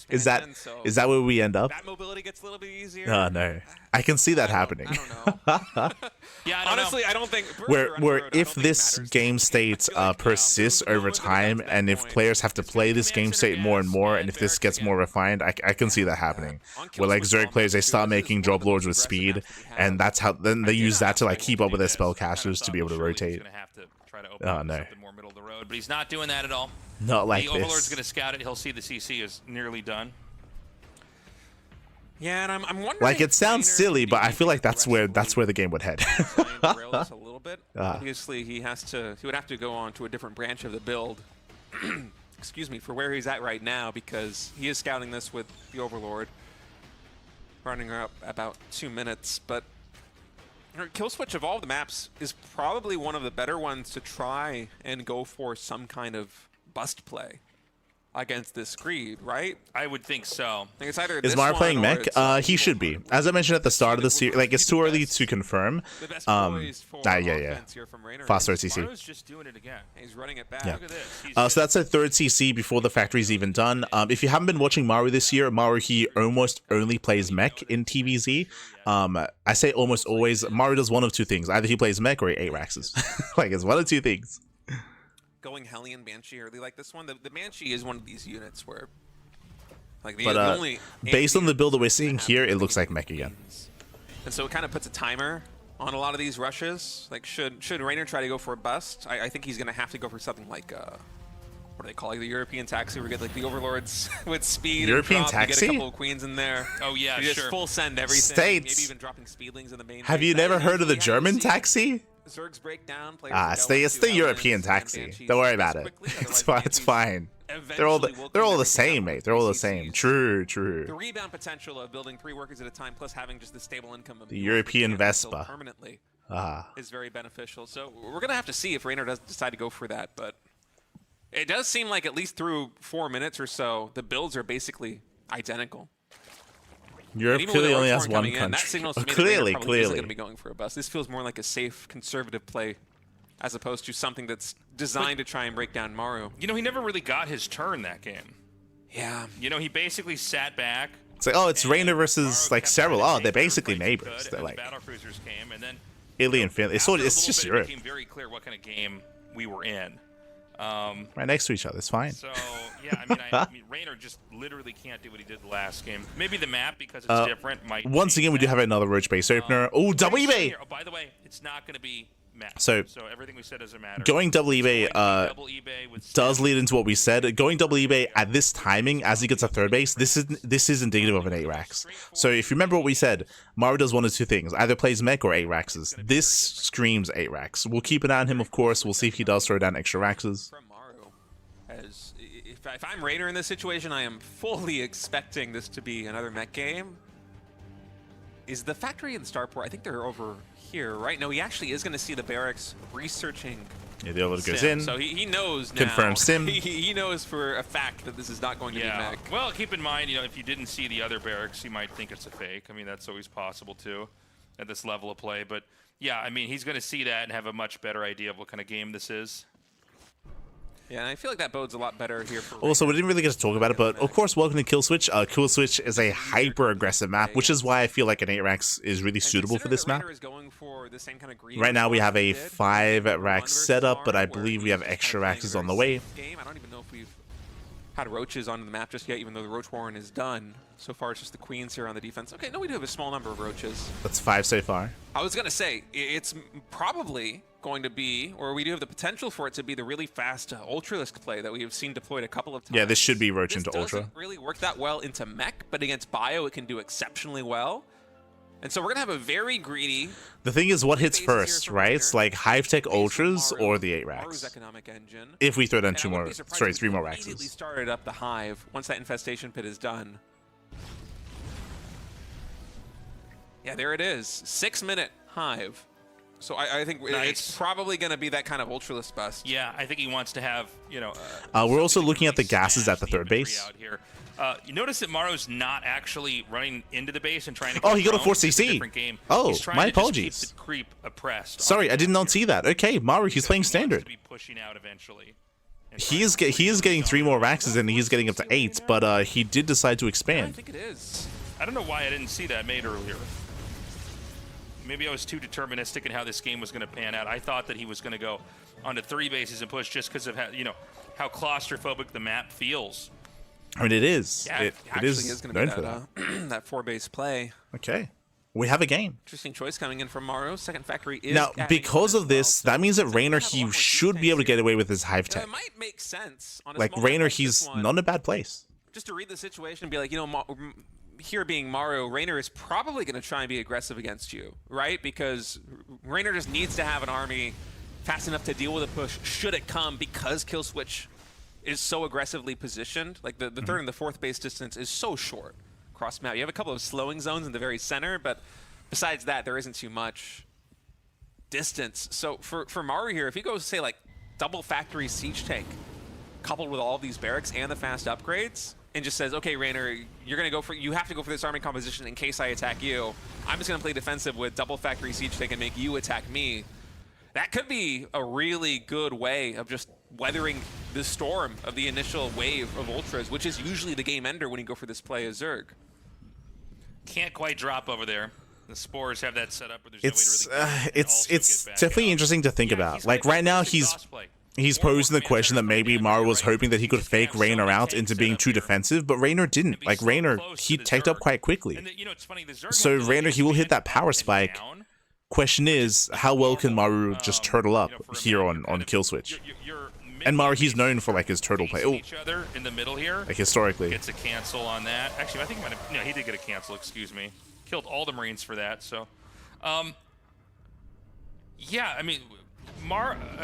Is that where we end up? That mobility gets a little bit easier. No, I can see that happening. I don't know. Yeah, honestly, I don't think where if this game state persists over time, and if players have to play this game state more and more, and if this gets more refined, I can see that happening. Where like Zerg players, they start making Drop Lords with speed, and that's how then they use that to like keep up with their spellcasters to be able to rotate. Oh no! More middle of the road, but he's not doing that at all. Not like this. The Overlord's going to scout it. He'll see the CC is nearly done. Yeah, and I'm wondering. Like, it sounds silly, but I feel like that's where the game would head. A little bit. Obviously, he would have to go on to a different branch of the build. Excuse me, for where he's at right now, because he is scouting this with the Overlord, running up about 2 minutes. But Kill Switch of all the maps is probably one of the better ones to try and go for some kind of bust play against this Screed, right? I would think so. I think it's either is Maru playing mech? He should be. As I mentioned at the start of the series, like, it's too early to confirm. Yeah. Fast start CC. Maru's just doing it again. He's running it back. Yeah. Look at this. So that's a third CC before the factory's even done. If you haven't been watching Maru this year, Maru, he almost only plays mech in TvZ. I say almost always. Maru does one of two things. Either he plays mech or he 8-raxes. Like, it's one of two things. Going Hellion Banshee early like this one. The Banshee is one of these units where Like the But only based on the build that we're seeing have here, it to looks be like mech again. queens. And so it kind of puts a timer on a lot of these rushes. Like, should Reynor try to go for a bust? I think he's going to have to go for something like, what do they call it? The European taxi, where we get like the overlords with speed. European and drop, taxi? You get a couple of queens in there. Oh yeah, You just sure. full send everything. States. Maybe even dropping speedlings in the main. Have base. you That never is heard of the usually how you German see taxi? Zerg's breakdown. It's the European taxi. Don't worry about it. It's fine. It's fine. They're all the same, mate. They're all the same. True. The rebound potential of building 3 workers at a time, plus having just the stable income of The European Vespa. permanently is very beneficial. So we're gonna have to see if Reynor does decide to go for that, but it does seem like at least through 4 minutes or so, the builds are basically identical. Europe Even clearly with only the has Orthorn one coming in, that country. signals to me that Clearly, Reynor probably isn't clearly. going to be going for a bust. This feels more like a safe, conservative play, as opposed to something that's designed to try and break down Maru. You know, he never really got his turn that game. Yeah. You know, he basically sat back. It's like, oh, it's and Reynor versus Maru like kept several. trying to Oh, they're take basically every fight he neighbors. could, They're and like the battle cruisers came, and then Italy and Finland. It's after a just little bit, Europe. It became very clear what kind of game we were in. Right next to each other. It's fine. So yeah, I mean, Reynor just literally can't do what he did the last game. Maybe the map, because it's different, might. Once again, we do have another Roach base opener. Oh, double eBay. Oh, by the way, it's not going to be map. So everything we said doesn't matter. going double eBay Double eBay with does lead into what we said. Going double eBay at this timing, as he gets a third base, this is indicative of an 8 racks. So if you remember what we said, Maru does one of two things: either plays mech or 8 raxes. This screams 8 racks. We'll keep an eye on him, of course. We'll see if he does throw down extra raxes. From Maru, as if I'm Reynor in this situation, I am fully expecting this to be another mech game. Is the factory and Starport? I think they're over here, right? No, he actually is going to see the barracks researching. Yeah, the other goes Sim. in. So he knows now. Confirm Sim. He knows for a fact that this is not going to be mech. Well, keep in mind, you know, if you didn't see the other barracks, you might think it's a fake. I mean, that's always possible too, at this level of play. But yeah, I mean, he's going to see that and have a much better idea of what kind of game this is. Yeah, and I feel like that bodes a lot better here for Also, we didn't really get to talk about it, but of course, welcome to Kill Switch. Kill Switch is a hyper-aggressive map, which is why I feel like an 8 racks is really suitable for this map. Right now, we have a 5 rack setup, but I believe we have extra racks on the way. I don't even know if we've had roaches on the map just yet, even though the roach warren is done. So far, it's just the queens here on the defense. Okay, no, we do have a small number of roaches. That's 5 so far. I was going to say, it's probably going to be, or we do have the potential for it to be, the really fast Ultralisk play that we have seen deployed a couple of times. Yeah, this should be Roach into This Ultra. doesn't really work that well into mech, but against bio, it can do exceptionally well. And so we're going to have a very greedy... The thing is, what hits bases here first, for right? Reynor. It's like Hive Tech Based on Ultras Maru, or the 8 Maru's racks. economic engine. If we throw down And I wouldn't be surprised if 3 more we immediately racks. started up the Hive once that infestation pit is done. Yeah, there it is. 6-minute Hive. So I think it's probably going to be that kind of Ultralisk bust. Yeah, I think he wants to have, you know... We're also something to looking at the really gases smash at the the third infantry base. out here. You notice that Maru's not actually running into the base and trying to... Oh, he got a drone. It's 4CC. different game. Oh, He's trying my to just apologies. keep the creep oppressed. Sorry, I did not see that. Okay, Maru, he's playing Because he wants standard. to be pushing out eventually. And He is getting 3 more raxes and he's getting up to 8, but he did decide to I expand. think it is. I don't know why I didn't see that made earlier. Maybe I was too deterministic in how this game was going to pan out. I thought that he was going to go onto 3 bases and push just because of how, you know, how claustrophobic the map feels. I mean, it is. Yeah, It actually is going known to for be that. that 4-base play. Okay, we have a game. Interesting choice coming in from Maru. Second factory is Now, adding because on of as this, well, that means that so Reynor, we'll have a lot he more should deep be able to tanks get away with his Hive here. Tech. It might make sense on a Like, small map Reynor, like he's this one, not in a bad place. just to read the situation and be like, you know, here being Maru, Reynor is probably going to try and be aggressive against you, right? Because Reynor just needs to have an army fast enough to deal with a push should it come, because Kill Switch is so aggressively positioned. Like the third and the fourth base distance is so short across map. You have a couple of slowing zones in the very center, but besides that, there isn't too much distance. So for Maru here, if he goes, say, like double factory siege tank coupled with all of these barracks and the fast upgrades, and just says, okay, Reynor, you have to go for this army composition in case I attack you. I'm just going to play defensive with double factory siege tank and make you attack me. That could be a really good way of just weathering the storm of the initial wave of Ultras, which is usually the game ender when you go for this play as Zerg. Can't quite drop over there. The Spores have that set up where there's no way to really It's get back definitely out. interesting to think Yeah, about. he's Like gonna right now, do the he's DOS play. he's posing the question that maybe Maru was hoping that he could fake Reynor out into being too defensive, but Reynor didn't. Like, Reynor, he tanked up quite quickly. So Reynor, he will hit that power spike. Question is, how well can Maru just turtle up here on kill switch? And Maru, he's known for like his turtle play. Oh, each other in the middle here. Like historically. Gets a cancel on that. Actually, I think he might have. No, he did get a cancel. Excuse me. Killed all the Marines for that. So, yeah. I mean,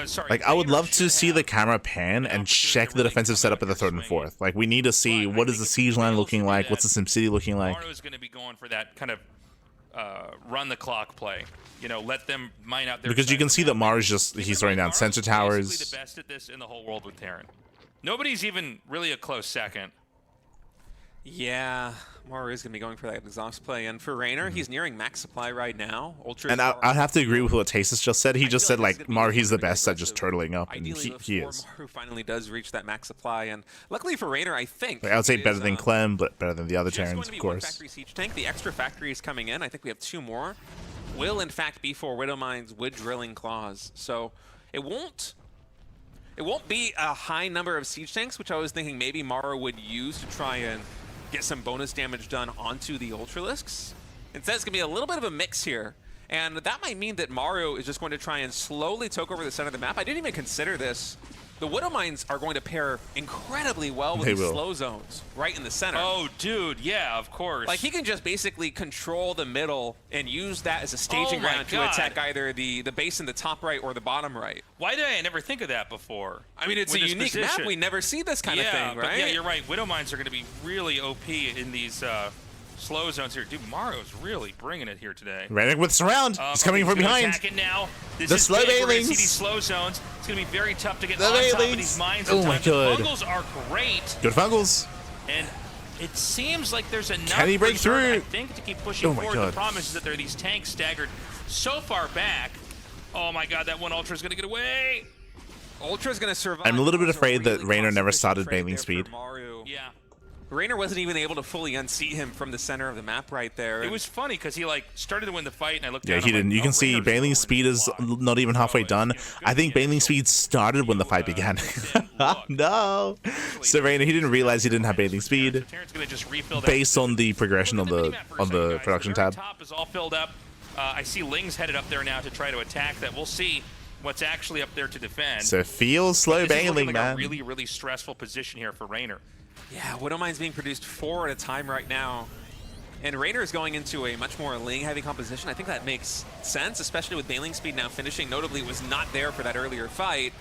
sorry. Like, I would love to see the camera pan and check the defensive setup at the 3rd and 4th. Like, we need to see what is the siege line looking like, what's the SimCity looking like. Maru is going to be going for that kind of run the clock play. You know, let them mine out their. Because you can see that Maru's just, he's throwing down sensor towers. Basically the best at this in the whole world with Terran. Nobody's even really a close second. Yeah, Maru is going to be going for that exhaust play. And for Reynor, he's nearing max supply right now. Ultra. And I'd have to agree with what Tasis just said. He just said, like, Maru, he's the best at just turtling up, and he is. Maru finally does reach that max supply. And luckily for Reynor, I think. Like, I would say better than Clem, but better than the other Terrans, of course. Factory siege tank. The extra factory is coming in. I think we have 2 more. Will, in fact, be for Widow Mines with drilling claws. So it won't be a high number of siege tanks, which I was thinking maybe Maru would use to try and get some bonus damage done onto the Ultralisks. Instead, it's going to be a little bit of a mix here. And that might mean that Maru is just going to try and slowly take over the center of the map. I didn't even consider this. The Widow Mines are going to pair incredibly well with these slow zones right in the center. Oh, dude, yeah, of course. Like, he can just basically control the middle and use that as a staging ground to attack either the base in the top right or the bottom right. Why did I never think of that before? I mean, it's a unique map. We never see this kind of thing, right? But yeah, you're right. Widow Mines are going to be really OP in these slow zones here. Dude, Maru's really bringing it here today. Reynor with surround. He's coming from behind. Now. The slow bailings. See these slow zones. It's going to be very tough to get on top of these mines. Oh my god. The fungals are great. Good fungals. And it seems like there's enough. Can he break through? I think to keep pushing forward. The problem is that there are these tanks staggered so far back. Oh my god, that one Ultra's going to get away. Ultra's going to survive. I'm a little bit afraid that Reynor never started bailing speed. Yeah. Reynor wasn't even able to fully unseat him from the center of the map right there. It was funny because he like started to win the fight, and I looked. Yeah, he didn't. You can see bailing speed is not even halfway done. I think bailing speed started when the fight began. No. So Reynor, he didn't realize he didn't have bailing speed based on the progression on the production tab. Top is all filled up. I see Ling's headed up there now to try to attack that. We'll see what's actually up there to defend. So feel slow bailing, man. A really, really stressful position here for Reynor. Yeah, Widow Mine's being produced 4 at a time right now. And Reynor is going into a much more Ling-heavy composition. I think that makes sense, especially with bailing speed now finishing. Notably, it was not there for that earlier fight.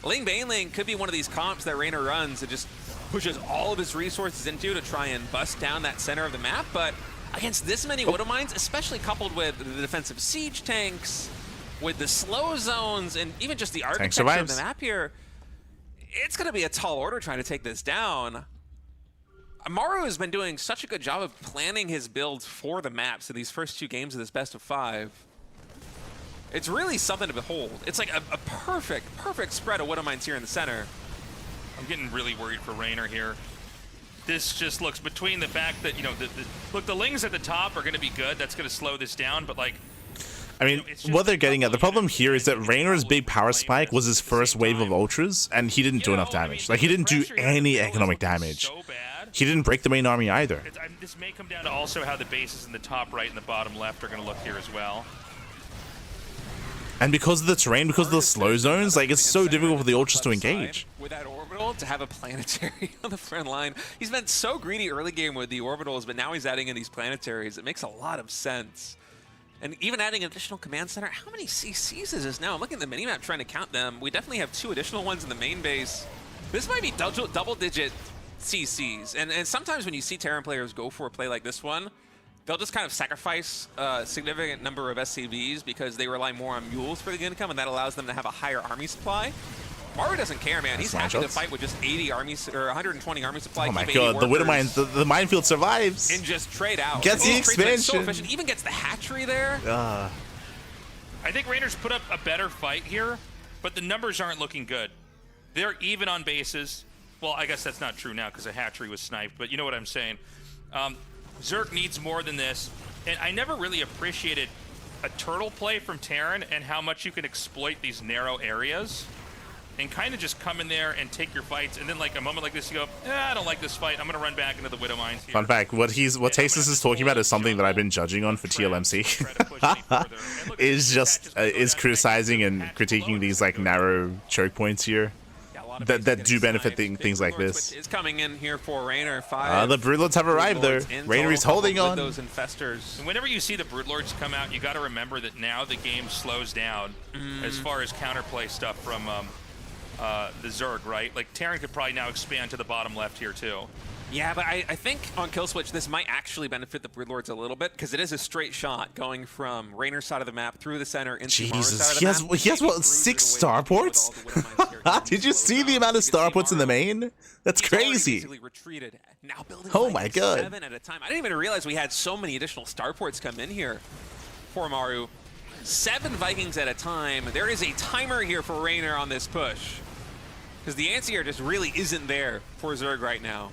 Ling Bailing could be one of these comps that Reynor runs and just pushes all of his resources into to try and bust down that center of the map. But against this many Widow Mines, especially coupled with the defensive siege tanks, with the slow zones, and even just the architecture of the map here, it's going to be a tall order trying to take this down. Maru has been doing such a good job of planning his builds for the maps in these first 2 games of this best of 5. It's really something to behold. It's like a perfect spread of Widow Mines here in the center. I'm getting really worried for Reynor here. This just looks, between the fact that, you know, look, the Lings at the top are going to be good. That's going to slow this down, but like, I mean, what they're getting at, the problem here is that Reynor's big power spike was his first wave of Ultras, and he didn't do enough damage. Like, he didn't do any economic damage. He didn't break the main army either. This may come down to also how the bases in the top right and the bottom left are going to look here as well. And because of the terrain, because of the slow zones, like, it's so difficult for the Ultras to engage. With that orbital, to have a planetary on the front line. He's been so greedy early game with the orbitals, but now he's adding in these planetaries. It makes a lot of sense. And even adding an additional command center. How many CCs is this now? I'm looking at the minimap trying to count them. We definitely have 2 additional ones in the main base. This might be double-digit CCs. And sometimes when you see Terran players go for a play like this one, they'll just kind of sacrifice a significant number of SCVs because they rely more on mules for the income, and that allows them to have a higher army supply. Maru doesn't care, man. He's happy to fight with just 80 armies or 120 army supply. Oh my god, the Widow Mine, the minefield survives. And just trade out. Gets the expansion. So efficient. Even gets the hatchery there. I think Reynor's put up a better fight here, but the numbers aren't looking good. They're even on bases. Well, I guess that's not true now because a hatchery was sniped, but you know what I'm saying. Zerk needs more than this, and I never really appreciated a turtle play from Terran and how much you can exploit these narrow areas. and kind of just come in there and take your fights, and then like a moment like this, you go, I don't like this fight. I'm gonna run back into the Widow Mines here. Fun fact: what Tasteless is talking about is something that I've been judging on for TLMC. is criticizing and critiquing these like narrow choke points here that do benefit things like this. Is coming in here for Reynor. 5. The Broodlords have arrived though. Reynor is holding on. Those infestors. And whenever you see the Broodlords come out, you got to remember that now the game slows down as far as counterplay stuff from the Zerg, right? Like Terran could probably now expand to the bottom left here too. Yeah, but I think on kill switch this might actually benefit the Broodlords a little bit because it is a straight shot going from Reynor's side of the map through the center into Maru's side of the map. He has what, 6 starports? Did you see the amount of starports in the main? That's crazy. Now building oh my god. 7 at a time. I didn't even realize we had so many additional starports come in here for Maru. 7 Vikings at a time. There is a timer here for Reynor on this push because the answer just really isn't there for Zerg right now.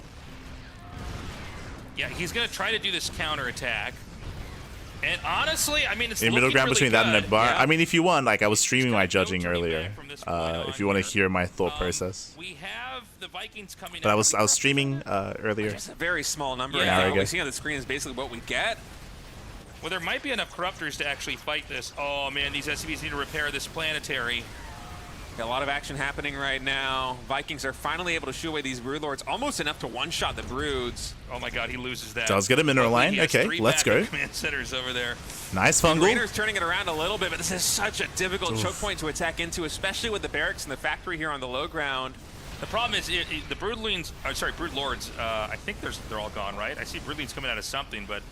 Yeah, he's going to try to do this counter attack. And honestly, I mean, it's in middle ground really between that and a bar. Yeah. I mean, if you want, like I was streaming my judging earlier. If you want to hear my thought process. We have the Vikings coming. But I was streaming earlier. Just a very small number. Yeah. What we see on the screen is basically what we get. Well, there might be enough corruptors to actually fight this. Oh man, these SCVs need to repair this planetary. Got a lot of action happening right now. Vikings are finally able to shoo away these Broodlords, almost enough to one-shot the Broods. Oh my god, he loses that. Does get a mineral line. Okay, let's go. Command centers over there. Nice fungal. Reynor's turning it around a little bit, but this is such a difficult choke point to attack into, especially with the barracks and the factory here on the low ground. The problem is the Broodlings, Broodlords, I think they're all gone, right? I see Broodlings coming out of something, but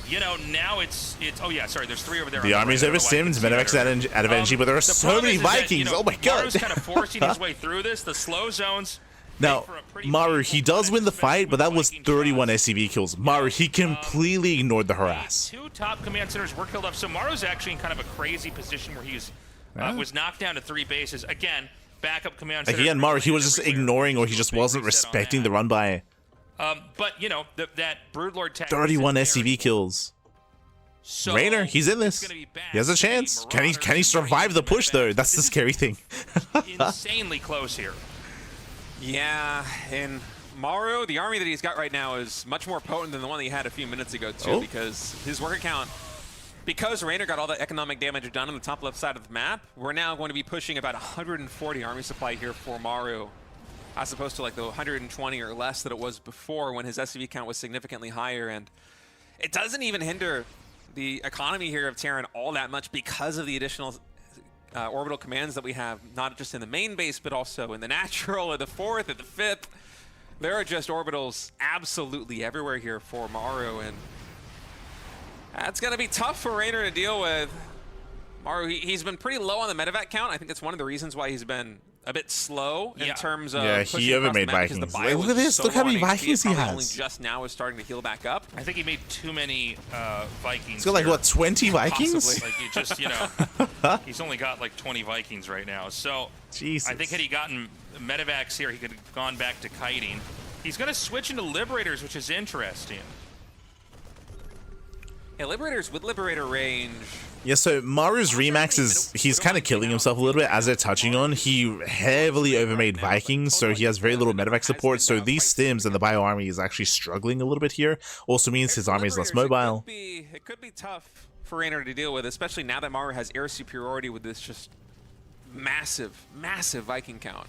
you know, now it's oh yeah, sorry, there's 3 over there. The army's over Sims, Medivacs out of energy, but there are so many Vikings. Oh my god. Maru's kind of forcing his way through this. The slow zones. Now, Maru, he does win the fight, but that was 31 SCV kills. Maru, he completely ignored the harass. 2 top command centers were killed off, so Maru's actually in kind of a crazy position where he was knocked down to 3 bases. Again, backup command center. Again, Maru, he was just ignoring, or he just wasn't respecting the run by. But, you know, that Broodlord tag 31 SCV kills. So Reynor, he's in this. He has a chance. Can he survive the push, though? That's the scary thing. Insanely close here. Yeah, and Maru, the army that he's got right now is much more potent than the one that he had a few minutes ago, too, because his worker count, because Reynor got all the economic damage done on the top left side of the map, we're now going to be pushing about 140 army supply here for Maru, as opposed to like the 120 or less that it was before when his SCV count was significantly higher. And it doesn't even hinder the economy here of Terran all that much because of the additional orbital commands that we have, not just in the main base, but also in the natural, at the 4th, at the 5th. There are just orbitals absolutely everywhere here for Maru, and that's going to be tough for Reynor to deal with. Maru, he's been pretty low on the medevac count. I think that's one of the reasons why he's been a bit slow in terms of he overmade Vikings. Look at this. Look how many Vikings he has. Only just now is starting to heal back up. I think he made too many Vikings. He's got like, what, 20 Vikings? Possibly. Like, you just, you know, he's only got like 20 Vikings right now. So Jesus. I think had he gotten medevacs here, he could have gone back to kiting. He's going to switch into Liberators, which is interesting. Yeah, Liberators with Liberator range. Yeah, so Maru's Remax is, he's kind of killing himself a little bit, as they're touching on. He heavily overmade Vikings, so he has very little medevac support, so these stims and the bio army is actually struggling a little bit here. Also means his army is less mobile. It could be tough for Reynor to deal with, especially now that Maru has air superiority with this just massive, massive Viking count.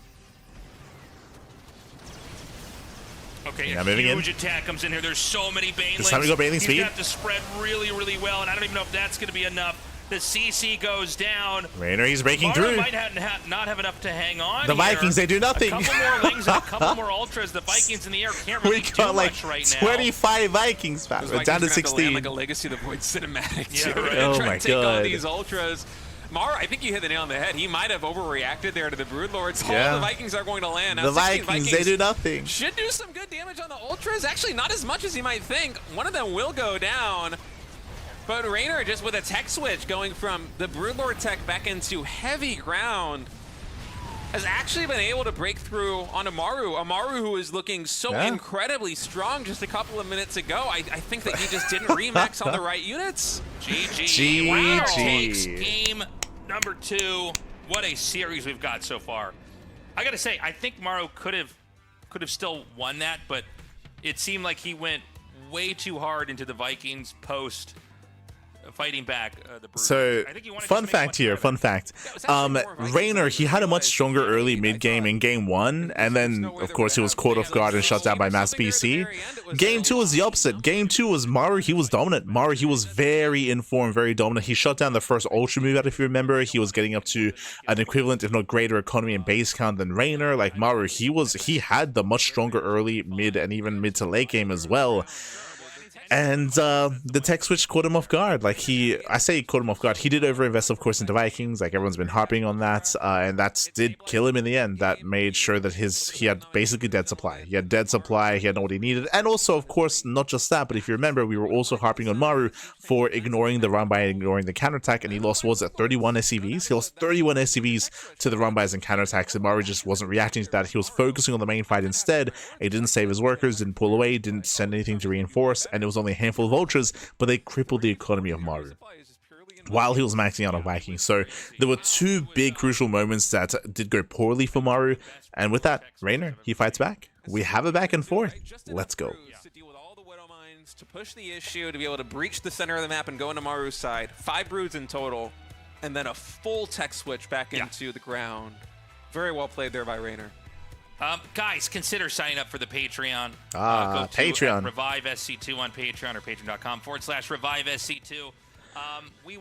Okay, yeah, a moving huge in. attack comes in here. There's so many Banelings. It's time to go Baneling speed. He's got to spread really, really well, and I don't even know if that's going to be enough. The CC goes down. Reynor, he's breaking Maru through. might not have enough to hang on. The Vikings, they do nothing. A couple more Lings and a couple more Ultras. The Vikings in the air can't really do much right now. 25 Vikings, fam. We're down to 16. Like a Legacy of the Void cinematic. Yeah, right. Oh try my to take god. on these Ultras. Maru, I think you hit the nail on the head. He might have overreacted there to the Broodlords. Yeah. All the Vikings are going to land. Now, the Vikings, they do nothing. Should do some good damage on the Ultras. Actually, not as much as you might think. One of them will go down. But Reynor, just with a tech switch, going from the Broodlord tech back into heavy ground, has actually been able to break through on Maru. Maru who is looking so incredibly strong just a couple of minutes ago. I think that he just didn't remax on the right units. GG. GG. Wow. Takes game number 2. what a series we've got so far. I gotta say, I think Maru could have still won that, but it seemed like he went way too hard into the Vikings post fighting back the Brewers. So, fun fact here, fun fact. Reynor, he had a much stronger early mid-game in Game 1, and then, of course, he was caught off guard and shut down by Mass BC. Game 2 was the opposite. Game 2 was Maru, he was dominant. Maru, he was very informed, very dominant. He shut down the first Ultra move out, if you remember. He was getting up to an equivalent, if not greater, economy and base count than Reynor. Like, Maru, he had the much stronger early, mid, and even mid to late game as well. And the tech switch caught him off guard. Like I say he caught him off guard. He did overinvest, of course, into Vikings. Like everyone's been harping on that, and that did kill him in the end. That made sure that he had basically dead supply. He had dead supply. He had what he needed, and also, of course, not just that. But if you remember, we were also harping on Maru for ignoring the run by and ignoring the counterattack, and he lost, what was it, 31 SCVs? He lost 31 SCVs to the run bys and counterattacks, and Maru just wasn't reacting to that. He was focusing on the main fight instead. He didn't save his workers, didn't pull away, didn't send anything to reinforce, and it was only a handful of ultras, but they crippled the economy of Maru while he was maxing out on Vikings. So there were two big crucial moments that did go poorly for Maru, and with that, Reynor, he fights back. We have a back and forth. Let's go. To push the issue, to be able to breach the center of the map and go into Maru's side. 5 broods in total, and then a full tech switch back into the ground. Very well played there by Reynor. Guys, consider signing up for the Patreon. Go to Patreon. Revive SC2 on Patreon or patreon.com/ReviveSC2.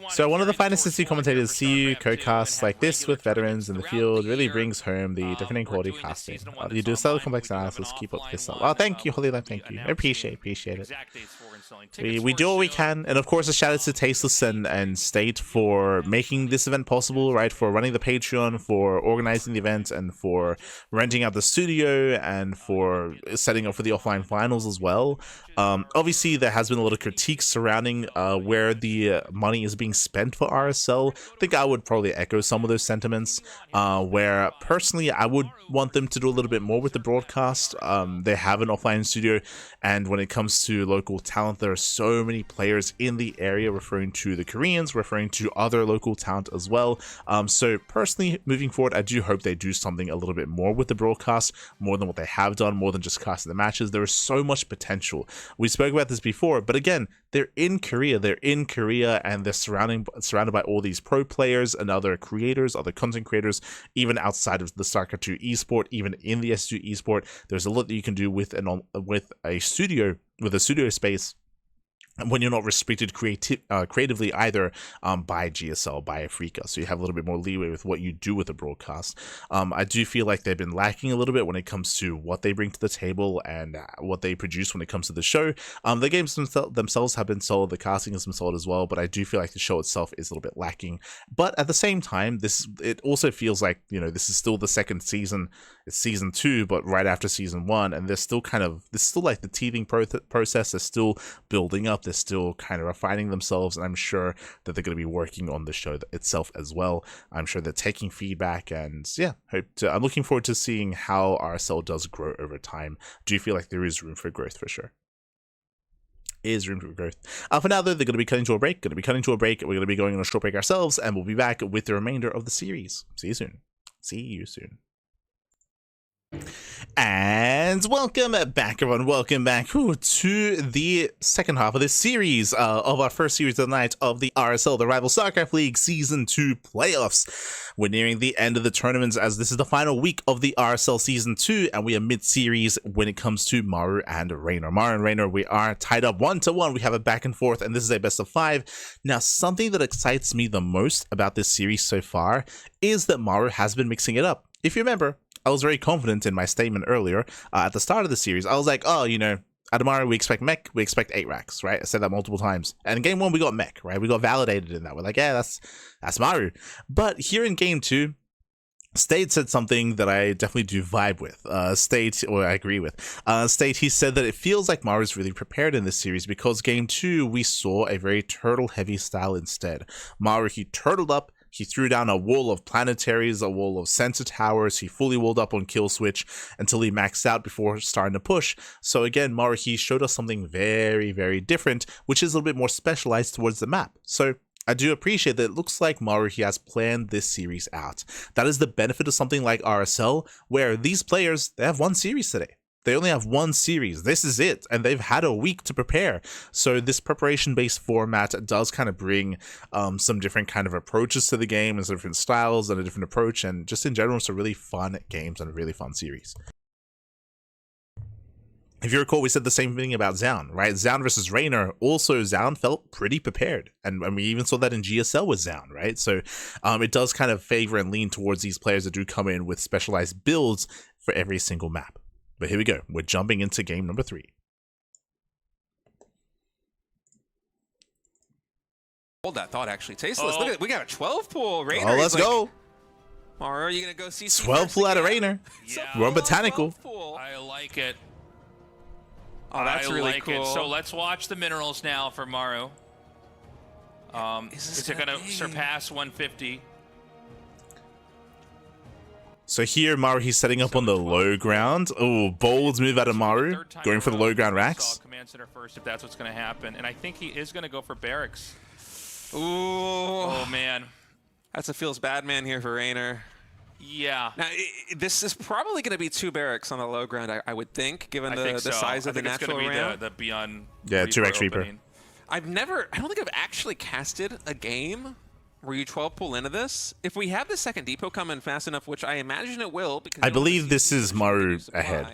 So one of the finest SC commentators see you co-cast like this with veterans in the field really brings home the different quality casting. You do stellar complex analysis, keep up this stuff. Well, thank you, Holy Life, thank you. I appreciate it. We do what we can, and of course a shout out to Tasteless and State for making this event possible, right? For running the Patreon, for organizing the event, and for renting out the studio, and for setting up for the offline finals as well. Obviously there has been a lot of critiques surrounding where the money is being spent for RSL. I think I would probably echo some of those sentiments, where personally I would want them to do a little bit more with the broadcast. They have an offline studio, and when it comes to local talent, there are so many players in the area, referring to the Koreans, referring to other local talent as well. So personally, moving forward, I do hope they do something a little bit more with the broadcast, more than what they have done, more than just casting the matches. There is so much potential. We spoke about this before, but again, they're in Korea, and they're surrounded by all these pro players and other creators, other content creators, even outside of the StarCraft 2 esport, even in the S2 esport. There's a lot that you can do with a studio space when you're not restricted creatively either by GSL, by Africa. So you have a little bit more leeway with what you do with the broadcast. I do feel like they've been lacking a little bit when it comes to what they bring to the table and what they produce when it comes to the show. The games themselves have been solid, the casting has been solid as well, but I do feel like the show itself is a little bit lacking. But at the same time, it also feels like, this is still the second season. It's season 2, but right after season 1, and this is still like the teething process. They're still building up. They're still kind of refining themselves, and I'm sure that they're going to be working on the show itself as well. I'm sure they're taking feedback, and yeah, I'm looking forward to seeing how RSL does grow over time. Do you feel like there is room for growth for sure? Is room for growth. For now, though, they're going to be cutting to a break. We're going to be going on a short break ourselves, and we'll be back with the remainder of the series. See you soon. And welcome back, everyone. Welcome back to the second half of this series, of our first series of the night of the RSL, the Rival StarCraft League Season 2 playoffs. We're nearing the end of the tournaments, as this is the final week of the RSL Season 2, and we are mid-series when it comes to Maru and Reynor. Maru and Reynor, we are tied up 1-1. We have a back and forth, and this is a best of 5. Now, something that excites me the most about this series so far is that Maru has been mixing it up. If you remember, I was very confident in my statement earlier at the start of the series. I was like, oh, at Maru, we expect mech, we expect 8 racks, right? I said that multiple times. And in game 1, we got mech, right? We got validated in that. We're like, yeah, that's Maru. But here in game 2, State said something that I definitely do vibe with. I agree with. State, he said that it feels like Maru's really prepared in this series because game 2, we saw a very turtle-heavy style instead. Maru, he turtled up. He threw down a wall of planetaries, a wall of sensor towers. He fully walled up on kill switch until he maxed out before starting to push. So again, Maru, he showed us something very, very different, which is a little bit more specialized towards the map. So I do appreciate that it looks like Maru, he has planned this series out. That is the benefit of something like RSL, where these players, they have one series today. They only have one series. This is it. And they've had a week to prepare. So this preparation-based format does kind of bring some different kind of approaches to the game and some different styles and a different approach. And just in general, it's a really fun games and a really fun series. If you recall, we said the same thing about Zaun, right? Zaun versus Reynor. Also, Zaun felt pretty prepared. And we even saw that in GSL with Zaun, right? So it does kind of favor and lean towards these players that do come in with specialized builds for every single map. But here we go. We're jumping into game number 3. Hold that thought, actually. Tasteless. Look at it. We got a 12 pool. Reynor. Oh, let's go. Maru, are you going to go see 12 pool out of Reynor. Yeah. We're on Botanical. I like it. Oh, that's really cool. So let's watch the minerals now for Maru. Is it going to surpass 150? So here, Maru, he's setting up on the low ground. Oh, bold move out of Maru, going for the low ground racks. Command center first, if that's what's going to happen. And I think he is going to go for barracks. Ooh. Oh, man. That's a feels bad man here for Reynor. Yeah. Now, this is probably going to be 2 barracks on the low ground, I would think, given the size of the natural ramp. The beyond. Yeah, 2x Reaper. I don't think I've actually casted a game where you 12 pull into this. If we have the second depot come in fast enough, which I imagine it will, because I believe this is Maru ahead.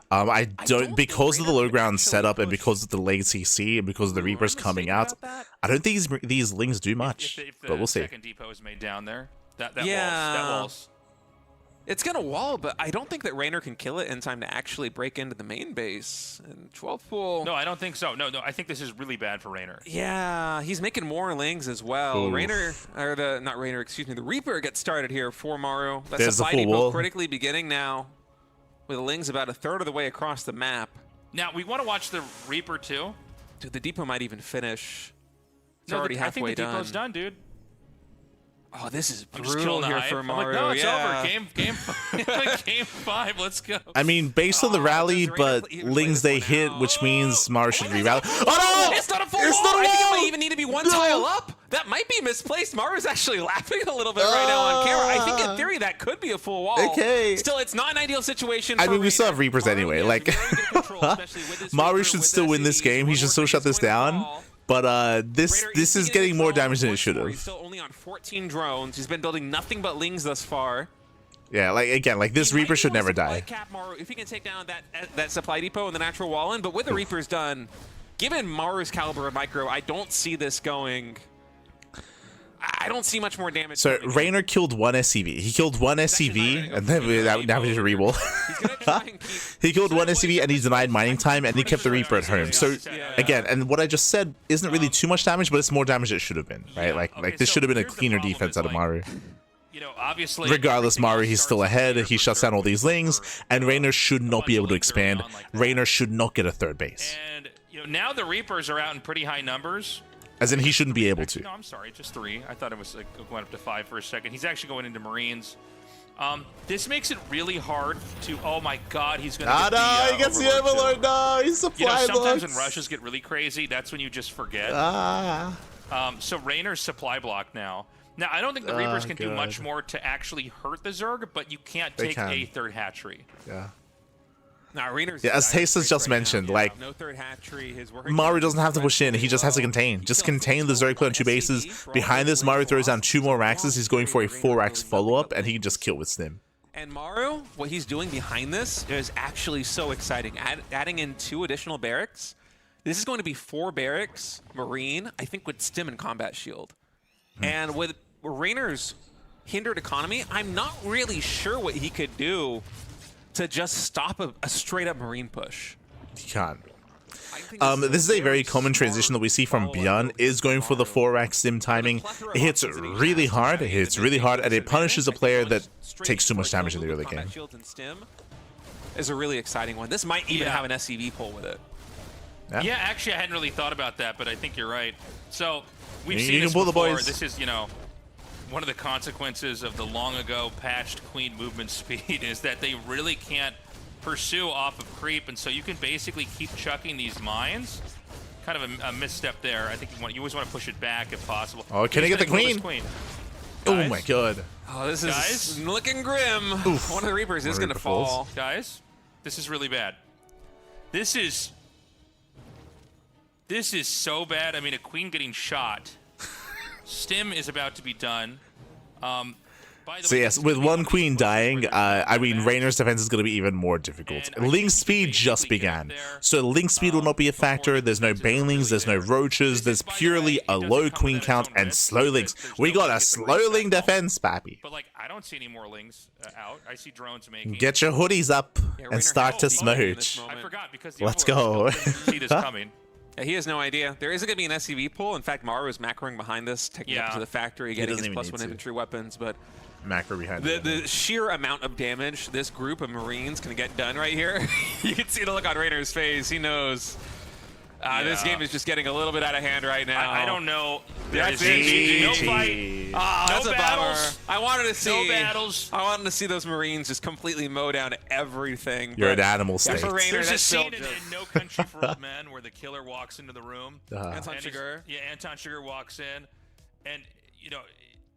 I don't, because of the low ground setup and because of the late CC and because of the Reapers coming out, I don't think these Lings do much, but we'll see. Second depot is made down there. That walls. It's going to wall, but I don't think that Reynor can kill it in time to actually break into the main base. And 12 pool. No, I don't think so. No, I think this is really bad for Reynor. Yeah, he's making more Lings as well. Oof. Reynor, or not Reynor, excuse me, the Reaper gets started here for Maru. That's There's the the full depot wall. critically beginning now, with Lings about a third of the way across the map. Now, we want to watch the Reaper, too. Dude, the depot might even finish. It's No, already halfway I think the done. depot's done, dude. Oh, this is I'm just brutal killing the here hype. for I'm Maru. like, no, it's yeah. over. Game 5. Let's go. I mean, based on the rally, does Reynor but even play Lings this they one hit, out? which means Maru should Oh, re-rally. it's Oh no! It's not a full It's wall. not a I think it wall! might even need to be one No. tile up. That might be misplaced. Maru's actually laughing a little bit right now on camera. I think in theory that could be a full wall. Okay. Still, it's not an ideal situation. I for mean, we still have Reynor. Reapers Maru anyway. has Like, very good control, especially with this Maru Reaper, should with still win this SE. game. He should still shut this down. But this Reynor is getting getting more control damage than it once should more. have. He's still only on 14 drones. He's been building nothing but Lings thus far. Yeah, like again, like this He might Reaper be should able to never supply die. cap Maru if he can take down that supply depot and the natural wall in. But with the Reapers done, given Maru's caliber of micro, I don't see this going. I don't see much more damage. So coming in. Reynor killed one SCV. He killed one SCV, and then now we need to reroll. He's gonna try and keep. He killed one SCV and he denied mining time and he kept the Reaper at home. So again, and what I just said isn't really too much damage, but it's more damage than it should have been, right? Like this should have been a cleaner defense out of Maru. You know, obviously. Regardless, Maru, he's still ahead. He shuts down all these Lings, and Reynor should not be able to expand. Reynor should not get a third base. And you know, now the Reapers are out in pretty high numbers. As in, he shouldn't be able to. No, I'm sorry, just 3. I thought it was like going up to 5 for a second. He's actually going into Marines. This makes it really hard to. Oh my God, he's going to. Ah, no, he gets the Overlord. No, he's You know, supply sometimes blocks. when rushes get really crazy, that's when you just forget. Ah. So Reynor's supply block now. Now, I don't think the Reapers can do God. much more to actually hurt the Zerg, but you can't They take can. a third hatchery. Yeah. Nah, Reynor's Yeah, as Tasteless just mentioned, like, no third hatchery. His working Maru doesn't have to push in. He just has to contain. Just contain the Zerg play on 2 bases. Behind this, Maru throws down 2 more Raxes. He's going for a 4-Rax follow-up, and he can just kill with Stim. And Maru, what he's doing behind this is actually so exciting. Adding in 2 additional barracks. This is going to be 4 barracks, Marine, I think with Stim and Combat Shield. And with Reynor's hindered economy, I'm not really sure what he could do to just stop a straight-up Marine push. He can't. I think This is a very common smart transition that we see from follow-up Beyond, is going for the 4-Rax Stim timing. It hits really hard, and it punishes a player that takes too much damage in the early game. Shields and Stim is a really exciting one. This might even Yeah. have an SCV pull with it. Yeah, actually, I hadn't really thought about that, but I think you're right. So we've You seen can this pull the before. boys. This is, you know, one of the consequences of the long ago patched Queen movement speed is that they really can't pursue off of creep, and so you can basically keep chucking these mines kind of a misstep there. I think you always want to push it back if possible. Oh, can he get the queen? Oh Guys? my god. Oh, this is Guys? looking grim. Oof. One of the Reapers is One going to Reaper falls. fall. Guys, this is really bad. This is so bad. I mean, a queen getting shot. Stim is about to be done. By the So way, yes, this is with gonna be one of queen these pushes dying, where there's I no mean, match. Reynor's defense is going to be even more difficult. And I Link think speed we just basically get up began, there, so link speed will not be a before factor. the There's no defenses are banelings, really there's no there. roaches, there's By the way, purely it a doesn't low come queen without its count own and risk, slow links. there's We no got way a to get the slow reset link ball. defense, pappy. But like, I don't see any more lings out. I see drones making. Get your hoodies up Reynor and start to has to be in this smooch. moment. I forgot because the Let's Overlord go. still didn't see this coming. Yeah, he has no idea. There isn't going to be an SCV pull. In fact, Maru is macroing behind this, taking up Yeah. to the factory, getting doesn't his even +1 need to. infantry weapons. But Macro behind the sheer amount of damage this group of Marines can get done right here, you can see the look on Reynor's face. He knows. This Yeah. game is just getting a little bit out of hand right now. I don't know. There That's is it. no GG. fight. Ah, No that's a battles. bummer. I wanted to see. No battles. I wanted to see those Marines just completely mow down everything. You're but an animal yeah, state. for Reynor, There's a that's still scene in just- No Country for Old Men where the killer walks into the room. Anton and he's- Sugar. Yeah, Anton Sugar walks in, and you know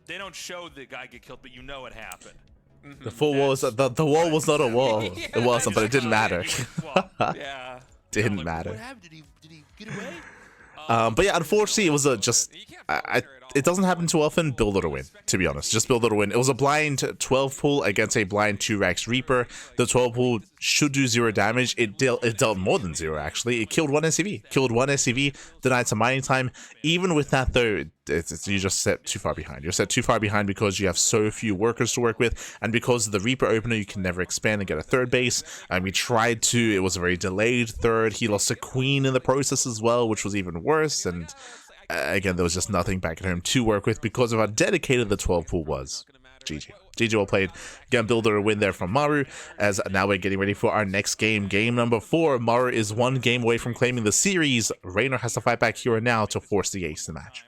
they don't show the guy get killed, but you know it happened. The full wall was the wall was not a wall. It wasn't, but it didn't matter. Yeah. Didn't What matter. happened? Did he get away? But yeah, unfortunately, it was a just. It doesn't happen too often. Build it or win, to be honest. Just build it or win. It was a blind 12 pull against a blind 2-Rex Reaper. The 12 pull should do 0 damage. It dealt more than 0, actually. It killed one SCV. Denied some mining time. Even with that, though, you just set too far behind. You're set too far behind because you have so few workers to work with, and because of the Reaper opener, you can never expand and get a third base. We tried to. It was a very delayed third. He lost a queen in the process as well, which was even worse, and again, there was just nothing back at home to work with because of how dedicated the 12 pool was. GG. GG well played. Again, builder a win there from Maru, as now we're getting ready for our next game. Game number 4. Maru is 1 game away from claiming the series. Reynor has to fight back here and now to force the ace in the match.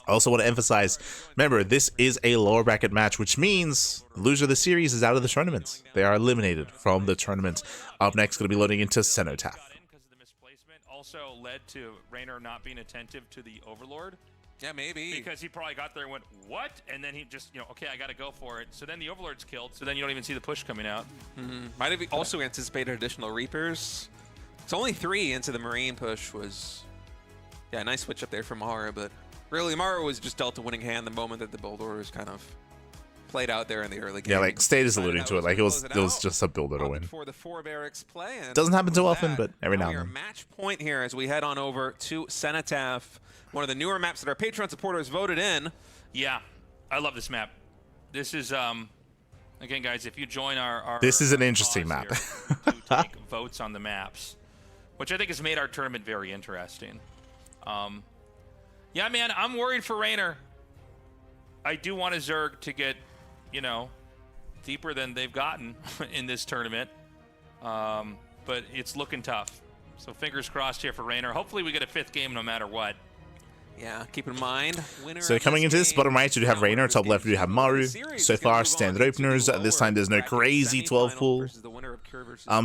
I also want to emphasize, remember, this is a lower bracket match, which means the loser of the series is out of the tournament. They are eliminated from the tournament. Up next, going to be loading into Cenotaph. Because of the misplacement, also led to Reynor not being attentive to the Overlord. Yeah, maybe. Because he probably got there and went, what? And then he just, okay, I got to go for it. So then the Overlord's killed, so then you don't even see the push coming out. Might have also anticipated additional Reapers. It's only 3 into the Marine push was... Yeah, nice switch up there from Maru, but really Maru was just dealt a winning hand the moment that the build orders kind of played out there in the early game. Yeah, like State is alluding to it. Like it was just a builder to win. For the 4 barracks play. And Doesn't happen too often, that, but every now we and are then. match point here as we head on over to Cenotaph, one of the newer maps that our Patreon supporters voted in. Yeah, I love this map. This is, again, guys, if you join our This is an our interesting cause map. here to take votes on the maps, which I think has made our tournament very interesting. Yeah, man, I'm worried for Reynor. I do want a Zerg to get, deeper than they've gotten in this tournament, but it's looking tough. So fingers crossed here for Reynor. Hopefully we get a 5th game no matter what. Yeah, keep in mind. So coming into this, bottom right, you do have Reynor, top left, you have Maru. So far, standard openers. This time, there's no crazy 12 pool.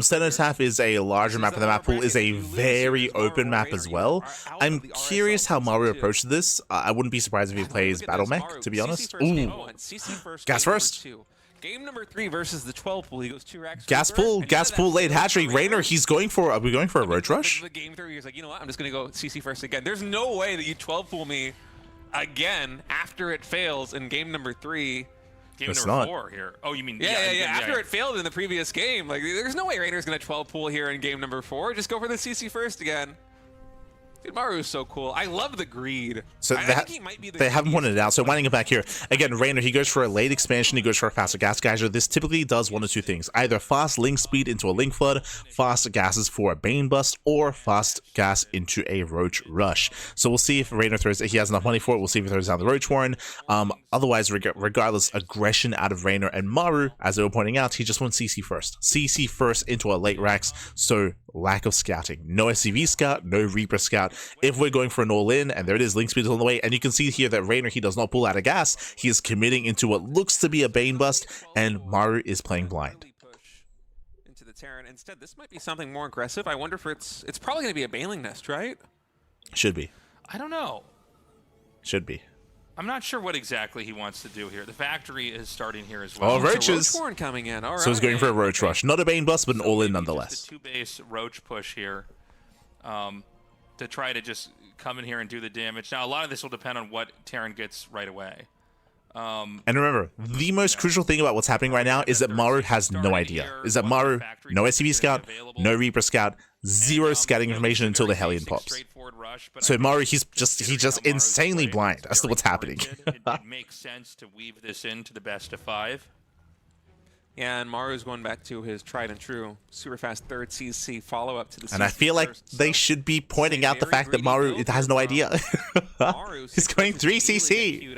Cenotaph is a larger map, and the map pool is a very open map as well. I'm curious how Maru approached this. I wouldn't be surprised if he plays Battle Mech, to be honest. Ooh. Gas first. Game number 3 versus the 12 pool. He goes 2 racks. Gas pool, late hatchery. Reynor, he's going for. Are we going for a roach rush? The game 3, he's like, you know what? I'm just gonna go CC first again. There's no way that you 12 pool me again after it fails in game number 3. Game It's number not. 4 here. Oh, you mean Yeah. After it failed in the previous game, like there's no way Reynor's gonna 12 pool here in game number 4. Just go for the CC first again. Dude, Maru is so cool. I love the greed. So I think he might be the they haven't greediest pointed it out. So winding it back here again, Reynor, he goes for a late expansion. He goes for a faster gas geyser. This typically does one of 2 things: either fast link speed into a link flood, fast gases for a bane bust, or fast gas into a roach rush. So we'll see if Reynor throws it. He has enough money for it. We'll see if he throws down the roach warren. Otherwise, regardless, aggression out of Reynor and Maru, as they were pointing out, he just wants CC first. CC first into a late racks. So lack of scouting. No SCV scout, no Reaper scout. If we're going for an all-in, and there it is, link speed is on the way, and you can see here that Reynor, he does not pull out of gas. He is committing into what looks to be a Bane bust, and Maru is playing blind. Into the Terran. Instead, this might be something more aggressive. I wonder if it's probably going to be a Baneling Nest, right? Should be. I don't know. Should be. I'm not sure what exactly he wants to do here. The factory is starting here as well. Oh, Roaches. So Roach coming in. All right. So he's going for a Roach rush. Not a Bane bust, but an all-in nonetheless. Just a 2-base Roach push here to try to just come in here and do the damage. Now, a lot of this will depend on what Terran gets right away. And remember, the most crucial thing about what's happening right now is that Maru has no idea. Is that Maru, no SCV scout, no Reaper scout, zero scouting information until the Hellion pops. So Maru, he's just insanely blind as to what's happening. It makes sense to weave this into the best of 5. Yeah, and Maru's going back to his tried and true super fast third CC follow-up to the And I feel like they should be pointing out the fact that Maru has no idea. He's going 3 CC.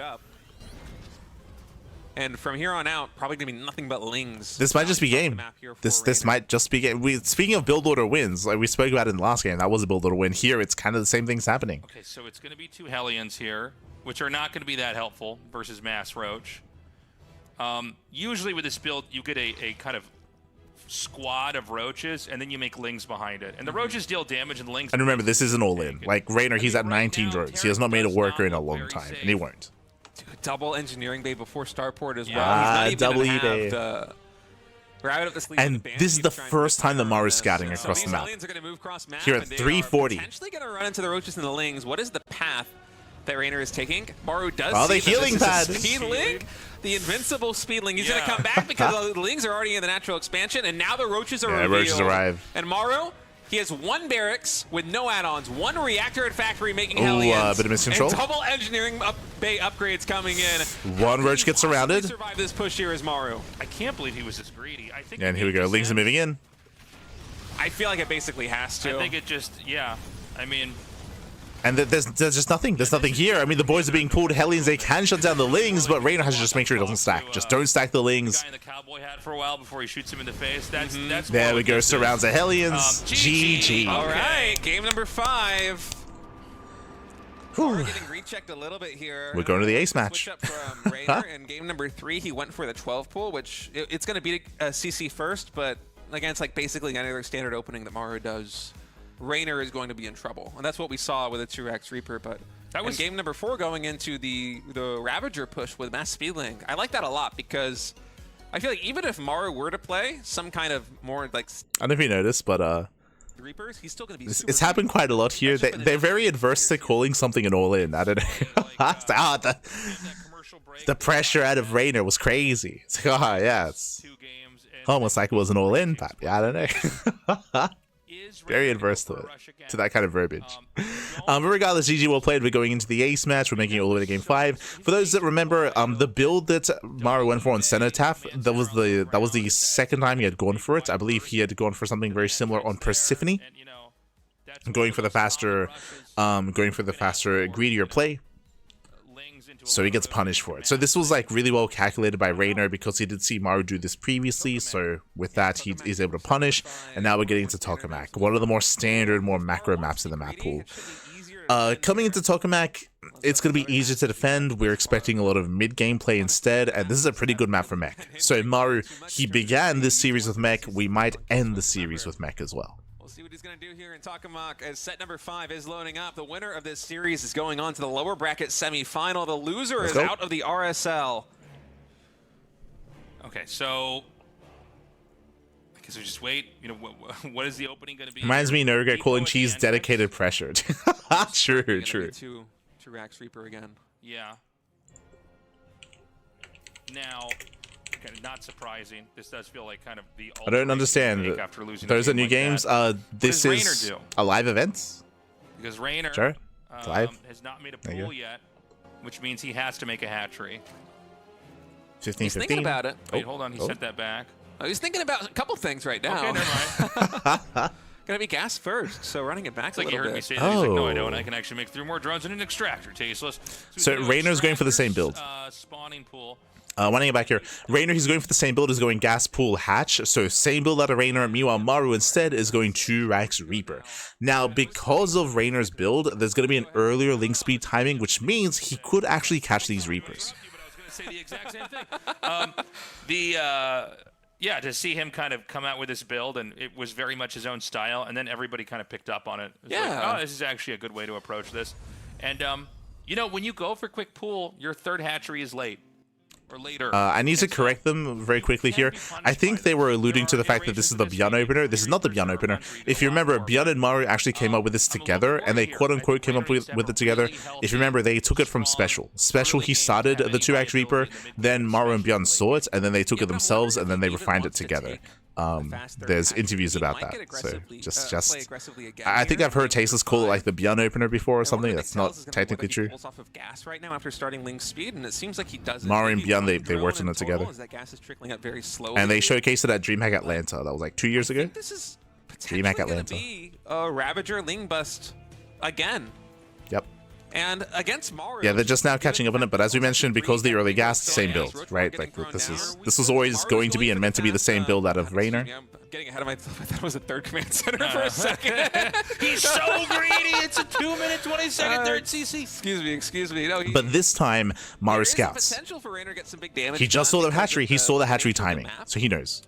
And from here on out, probably gonna be nothing but Lings. This might just be game. This might just be game. Speaking of build order wins, like we spoke about in the last game, that was a build order win. Here, it's kind of the same things happening. Okay, so it's going to be 2 Hellions here, which are not going to be that helpful versus Mass Roach. Usually with this build, you get a kind of squad of Roaches, and then you make Lings behind it. And the Roaches deal damage, and Lings... And remember, this isn't all-in. Like, Reynor, he's at 19 drones. He has not made a worker in a long time, and he won't. Double engineering bay before Starport as well. Ah, He's not double even gonna eBay. have the right up the sleeve And of the this is the trying to first time that confirm Maru's this. scouting So across these the map. aliens are gonna move cross map, Here at and they are 340. potentially going to run into the Roaches and the Lings. What is the path that Reynor is taking? Maru does Oh, the see that healing this is a pad. Speedling, the invincible Speedling. He's Yeah. going to come back because the Lings are already in the natural expansion, and now the Roaches are revealed. Roaches arrive. And Maru, he has 1 barracks with no add-ons, 1 reactor at factory making Ooh, Hellions, bit of miscontrol. and double engineering bay upgrades coming in. One Roach gets Possibly surrounded. survive this push here as Maru. I can't believe he was this greedy. I think And here we go. Lings are moving in. I feel like it basically has to. I think it just, yeah. I mean, And there's just nothing. There's nothing here. I mean, the boys are being pulled. Hellions, they can shut down the Lings, but Reynor has to just make sure he doesn't stack. Just don't stack the Lings. guy in the cowboy hat for a while before he shoots him in the face. That's There more we what go. this is. Surrounds the Hellions. GG. GG. All Okay. right, game number 5. Whew. We're getting rechecked a little bit here. We're going to the ace match. Switch up from Reynor. In game number 3, he went for the 12 pool, which it's going to be a CC first, but again, it's like basically any other standard opening that Maru does. Reynor is going to be in trouble, and that's what we saw with a 2x Reaper. But That was in game number 4, going into the Ravager push with Mass Speedling, I like that a lot because I feel like even if Maru were to play some kind of more like I don't know if you noticed, but Reapers, he's still going to be. it's happened quite a lot here. They're very adverse to calling something an all-in. I don't know. Ah, the pressure out of Reynor was crazy. It's like, oh, yeah, it's almost like it was an all-in, but yeah, I don't know. Very adverse to it, to that kind of verbiage. But regardless, GG well played. We're going into the ace match. We're making it all the way to game 5. For those that remember, the build that Maru went for on Cenotaph, that was the second time he had gone for it. I believe he had gone for something very similar on Persephone, going for the faster, greedier play. So he gets punished for it. So this was like really well calculated by Reynor because he did see Maru do this previously. So with that, he's able to punish. And now we're getting to Tokamak, one of the more standard, more macro maps in the map pool. Coming into Tokamak, it's going to be easier to defend. We're expecting a lot of mid-game play instead. And this is a pretty good map for Mech. So Maru, he began this series with Mech. We might end the series with Mech as well. See what he's going to do here in Tokamak as set number 5 is loading up. The winner of this series is going on to the lower bracket semifinal. The loser is out of the RSL. Okay, so I guess we just wait. You know, what is the opening going to be? Reminds me, Noga calling cheese dedicated pressured. True. Two Rax Reaper again. Yeah. Now, okay, not surprising. This does feel like kind of the. I don't understand. After losing Those are new like games. This does is Reynor do? a live event. Because Reynor Sure. It's live. has not made a you pool go. yet, which means he has to make a hatchery. 15, He's thinking about it. Wait, hold on. He sent that back. Oh, he's thinking about a couple things right now. Okay, never mind. Gonna be gas first, so running it back It's like a he little heard me bit. say that. He's like, no, I Oh. don't. I can actually make 3 more drones and an extractor. Tasteless. So Reynor's going for the same build. Spawning pool. Winding it back here. Reynor, he's going for the same build, is going gas pool hatch. So same build out of Reynor. Meanwhile, Maru instead is going 2 Rax Reaper. Now, because of Reynor's build, there's going to be an earlier link speed timing, which means he could actually catch these Reapers. But I was going to say the exact same thing. yeah, to see him kind of come out with this build, and it was very much his own style, and then everybody kind of picked up on it. It was like, oh, this is actually a good way to approach this. And, you know, when you go for quick pool, your third hatchery is late. Or later. I need to correct them very quickly here. I think they were alluding to the fact that this is the Beyond opener. This is not the Beyond opener. If you remember, Beyond and Maru actually came up with this together, and they quote-unquote came up with it together. If you remember, they took it from Special. Special, he started the 2-Act Reaper, then Maru and Beyond saw it, and then they took it themselves, and then they refined it together. There's interviews about that, so just I think I've heard Tasteless call it like the Beyond opener before or something. That's not technically true. Maru and Beyond, they worked on it together, and they showcased it at DreamHack Atlanta. That was like 2 years ago. DreamHack Atlanta. Ravager Ling Bust again. Yep. And against Maru, yeah, they're just now catching up on it, but as we mentioned, because the early gas, same build, right? Like this was always going to be and meant to be the same build out of Reynor. I'm getting ahead of myself. I thought it was a third command center for a second. He's so greedy. It's a 2-minute, 20-second third CC. Excuse me. No, But this time, Maru scouts. potential for Reynor to get some big damage. He just saw the hatchery. He saw the hatchery timing, so he knows.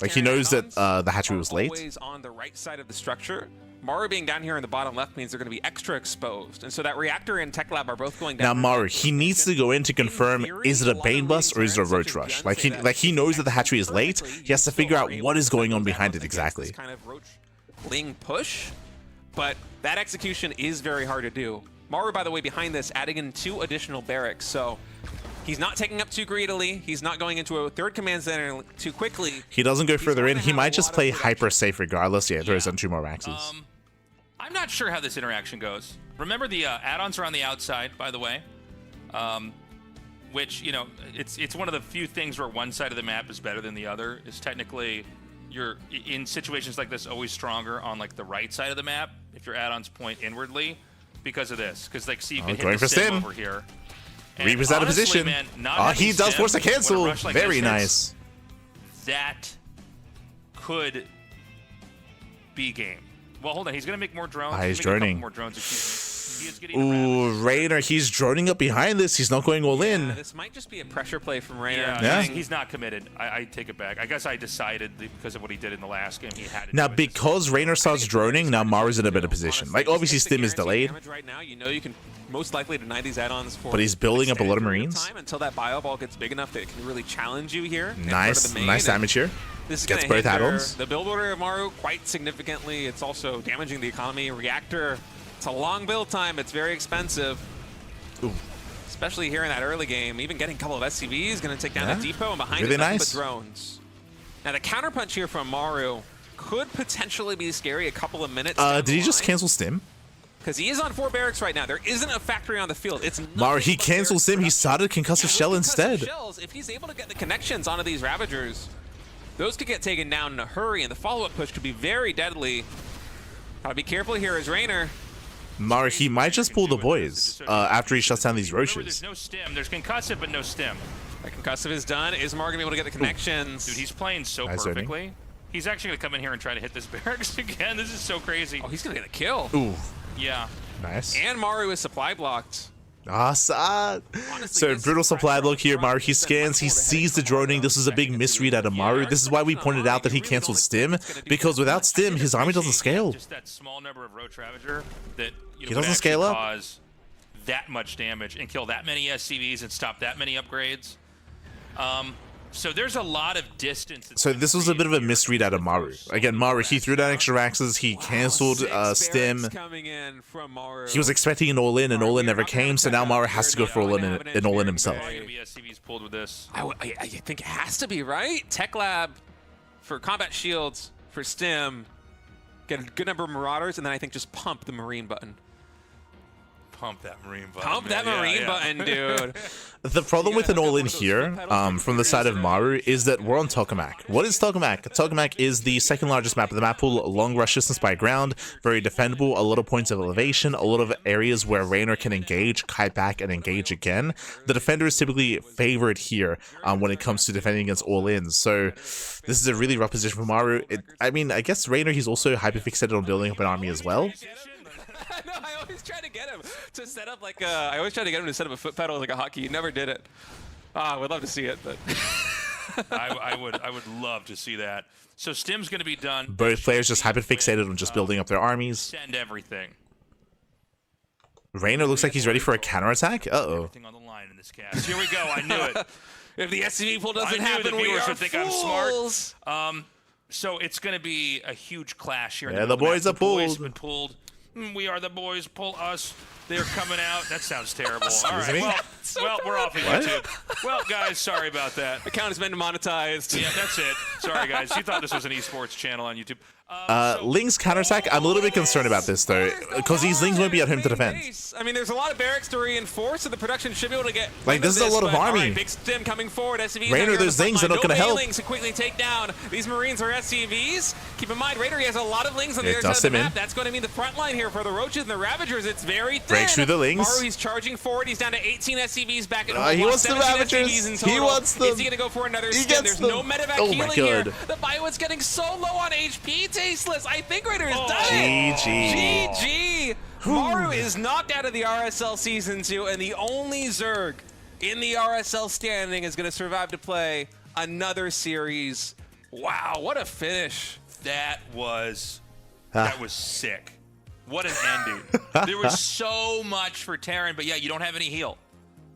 Like he knows that the hatchery was late. Always on the right side of the structure. Maru being down here in the bottom left means they're going to be extra exposed, and so that reactor and Tech Lab are both going down. Now Maru, he needs to go in to confirm, is it a Bane Bust or is it a Roach Rush? Like he knows that the hatchery is late. He has to figure out what is going on behind it exactly. Kind of Roach Ling push, but that execution is very hard to do. Maru, by the way, behind this, adding in 2 additional barracks, so he's not taking up too greedily. He's not going into a third command center too quickly. He doesn't go further in. He might just play hyper safe regardless. Yeah, throws in 2 more Raxes. I'm not sure how this interaction goes. Remember, the add-ons are on the outside, by the way, which, you know, it's one of the few things where one side of the map is better than the other. Is technically, you're in situations like this always stronger on like the right side of the map if your add-ons point inwardly because of this. Because like, see, you can hit the sim over here. Reaper's out of position. Man, he does force a cancel. Like very nice. That could be game. Well, hold on. He's going to make more drones. He's droning. More drones, he is getting Ooh, Reynor, he's droning up behind this. He's not going all in. This might just be a pressure play from Reynor. Yeah. He's not committed. I take it back. I guess I decided because of what he did in the last game, he had to now, because Reynor starts droning, now Maru's in a better position. Like, obviously, Stim is delayed. Right now, you know you can most likely deny these add-ons for, but he's building up a lot of Marines. Until that bio ball gets big enough that it can really challenge you here. Nice damage here. This is gets both add-ons. The build order of Maru quite significantly. It's also damaging the economy. Reactor, it's a long build time. It's very expensive. Ooh. Especially here in that early game. Even getting a couple of SCVs is going to take down that depot, and behind really it, nothing nice. but drones. Now the counterpunch here from Maru could potentially be scary a couple of minutes. Did he just cancel Stim? Because he is on 4 barracks right now. There isn't a factory on the field. It's Maru, he cancels Stim. He started Concussive Shell instead. Shells, if he's able to get the connections onto these Ravagers, those could get taken down in a hurry, and the follow-up push could be very deadly. Gotta be careful here as Reynor. Maru, he might just pull the boys after he shuts down these Roaches. There's no stim. There's concussive, but no stim. The concussive is done. Is Maru gonna be able to get the connections? Dude, he's playing so perfectly. He's actually gonna come in here and try to hit this barracks again. This is so crazy. Oh, he's gonna get a kill. Ooh. Yeah. Nice. And Maru is supply blocked. So brutal supply block here. Maru, he scans, he sees the droning. This is a big misread out of Maru. This is why we pointed out that he canceled Stim, because without Stim, his army doesn't scale. Just that small number of Roach Ravager that he doesn't scale up. Cause that much damage and kill that many SCVs and stop that many upgrades. So there's a lot of distance. So this was a bit of a misread out of Maru. Again, Maru, he threw down extra Raxes, he canceled Stim. He was expecting an all-in, and all-in never came, so now Maru has to go for an all-in himself. SCVs pulled with this. I think it has to be, right? Tech Lab for combat shields, for Stim, get a good number of Marauders, and then I think just pump the Marine button. Pump that Marine button. Pump that Marine button, dude. The problem with an all-in here, from the side of Maru, is that we're on Tokamak. What is Tokamak? Tokamak is the second largest map of the map pool, long rush distance by ground, very defendable, a lot of points of elevation, a lot of areas where Reynor can engage, kite back, and engage again. The defender is typically favored here when it comes to defending against all-ins, so this is a really rough position for Maru. I mean, I guess Reynor, he's also hyper-fixated on building up an army as well. No, I always try to get him to set up like I always try to get him to set up a foot pedal like a hockey. He never did it. I would love to see it, but I would love to see that. So Stim's going to be done. Both players just hyper-fixated on just building up their armies. Send everything. Reynor looks like he's ready for a counterattack. Uh-oh. Everything on the line in this cast. Here we go. I knew it. If the SCV pull doesn't I knew happen, the we viewers are would think fools. I'm smart. So it's going to be a huge clash here. Yeah, the boys are pulled. The boys pulled. have been pulled. We are the boys. Pull us. They're coming out. That sounds terrible. All right. me? Well, we're off of YouTube. Well, guys, sorry about that. Account has been demonetized. Yeah, that's it. Sorry, guys. You thought this was an esports channel on YouTube. Ling's counterattack, I'm a little bit concerned about this, though, because these Lings won't be at home to defend. I mean, there's a lot of barracks to reinforce, so the production should be able to get. Like, this is a lot of but, army. All right, big Stim coming forward. SCVs Reynor, those Lings are not going to help. Lings to quickly take down these Marines or SCVs. Keep in mind, Reynor, he has a lot of Lings on the It other does side of the him map. in. That's going to mean the front line here for the Roaches and the Ravagers. It's very thin. Breaks through the Lings. Maru, he's charging forward. He's down to 18 SCVs back at home. He wants the 17 Ravagers. SCVs in total. He wants them. Is he going to go for another He Stim? gets There's no them. medevac Oh my healing here. God. The Bio's getting so low on HP. Tasteless. I think Reynor has done GG. it. GG. Maru is knocked out of the RSL Season 2, and the only Zerg in the RSL standing is going to survive to play another series. Wow, what a finish. That was sick. What an ending. There was so much for Terran, but yeah, you don't have any heal.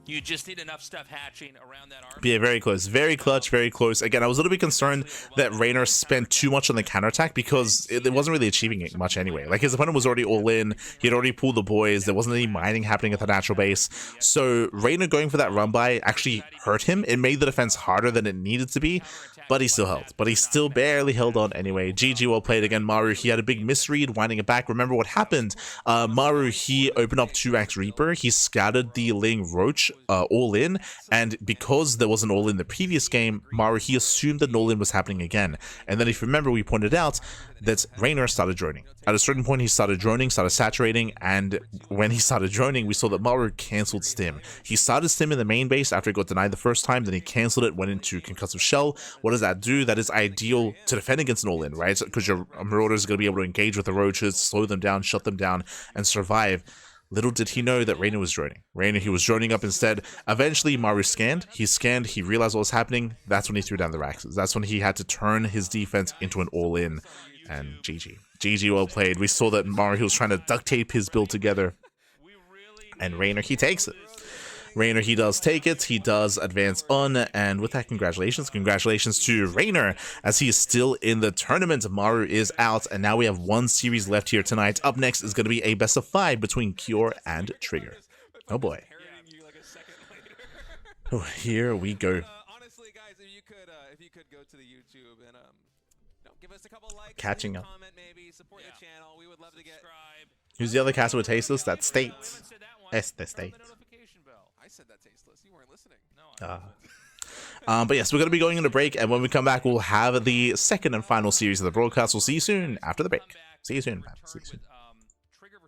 You just need enough stuff hatching around that arm. Yeah, very close. Very clutch, very close. Again, I was a little bit concerned that Reynor spent too much on the counterattack because it wasn't really achieving it much anyway. Like, his opponent was already all in. He had already pulled the boys. There wasn't any mining happening at the natural base. So Reynor going for that run by actually hurt him. It made the defense harder than it needed to be, but he still held. But he still barely held on anyway. GG, well played. Again, Maru, he had a big misread, winding it back. Remember what happened? Maru, he opened up 2x Reaper. He scattered the Ling Roach all in, and because there was an all in the previous game, Maru, he assumed that an all in was happening again. And then if you remember, we pointed out that Reynor started droning. At a certain point, he started droning, started saturating, and when he started droning, we saw that Maru cancelled Stim. He started Stim in the main base after he got denied the first time, then he cancelled it, went into Concussive Shell. What does that do? That is ideal to defend against an all-in, right? Because your Marauder is going to be able to engage with the Roaches, slow them down, shut them down, and survive. Little did he know that Reynor was droning. Reynor, he was droning up instead. Eventually, Maru scanned. He scanned. He realized what was happening. That's when he threw down the Raxes. That's when he had to turn his defense into an all-in. And GG. GG, well played. We saw that Maru, he was trying to duct tape his build together. And Reynor, he takes it. Reynor, he does take it, he does advance on, and with that, congratulations to Reynor, as he is still in the tournament. Maru is out, and now we have one series left here tonight. Up next is going to be a best of 5 between Cure and Trigger. Oh boy. Oh, here we go. Honestly, guys, if you could go to the YouTube and give us a couple likes, Catching up. comment, maybe support the channel. We would love to get. Who's the other caster with Tasteless? That's State. The State. I said that tasteless. You weren't listening. But yes, we're going to be going into break, and when we come back, we'll have the second and final series of the broadcast. We'll see you soon after the break. See you soon, man. See you soon.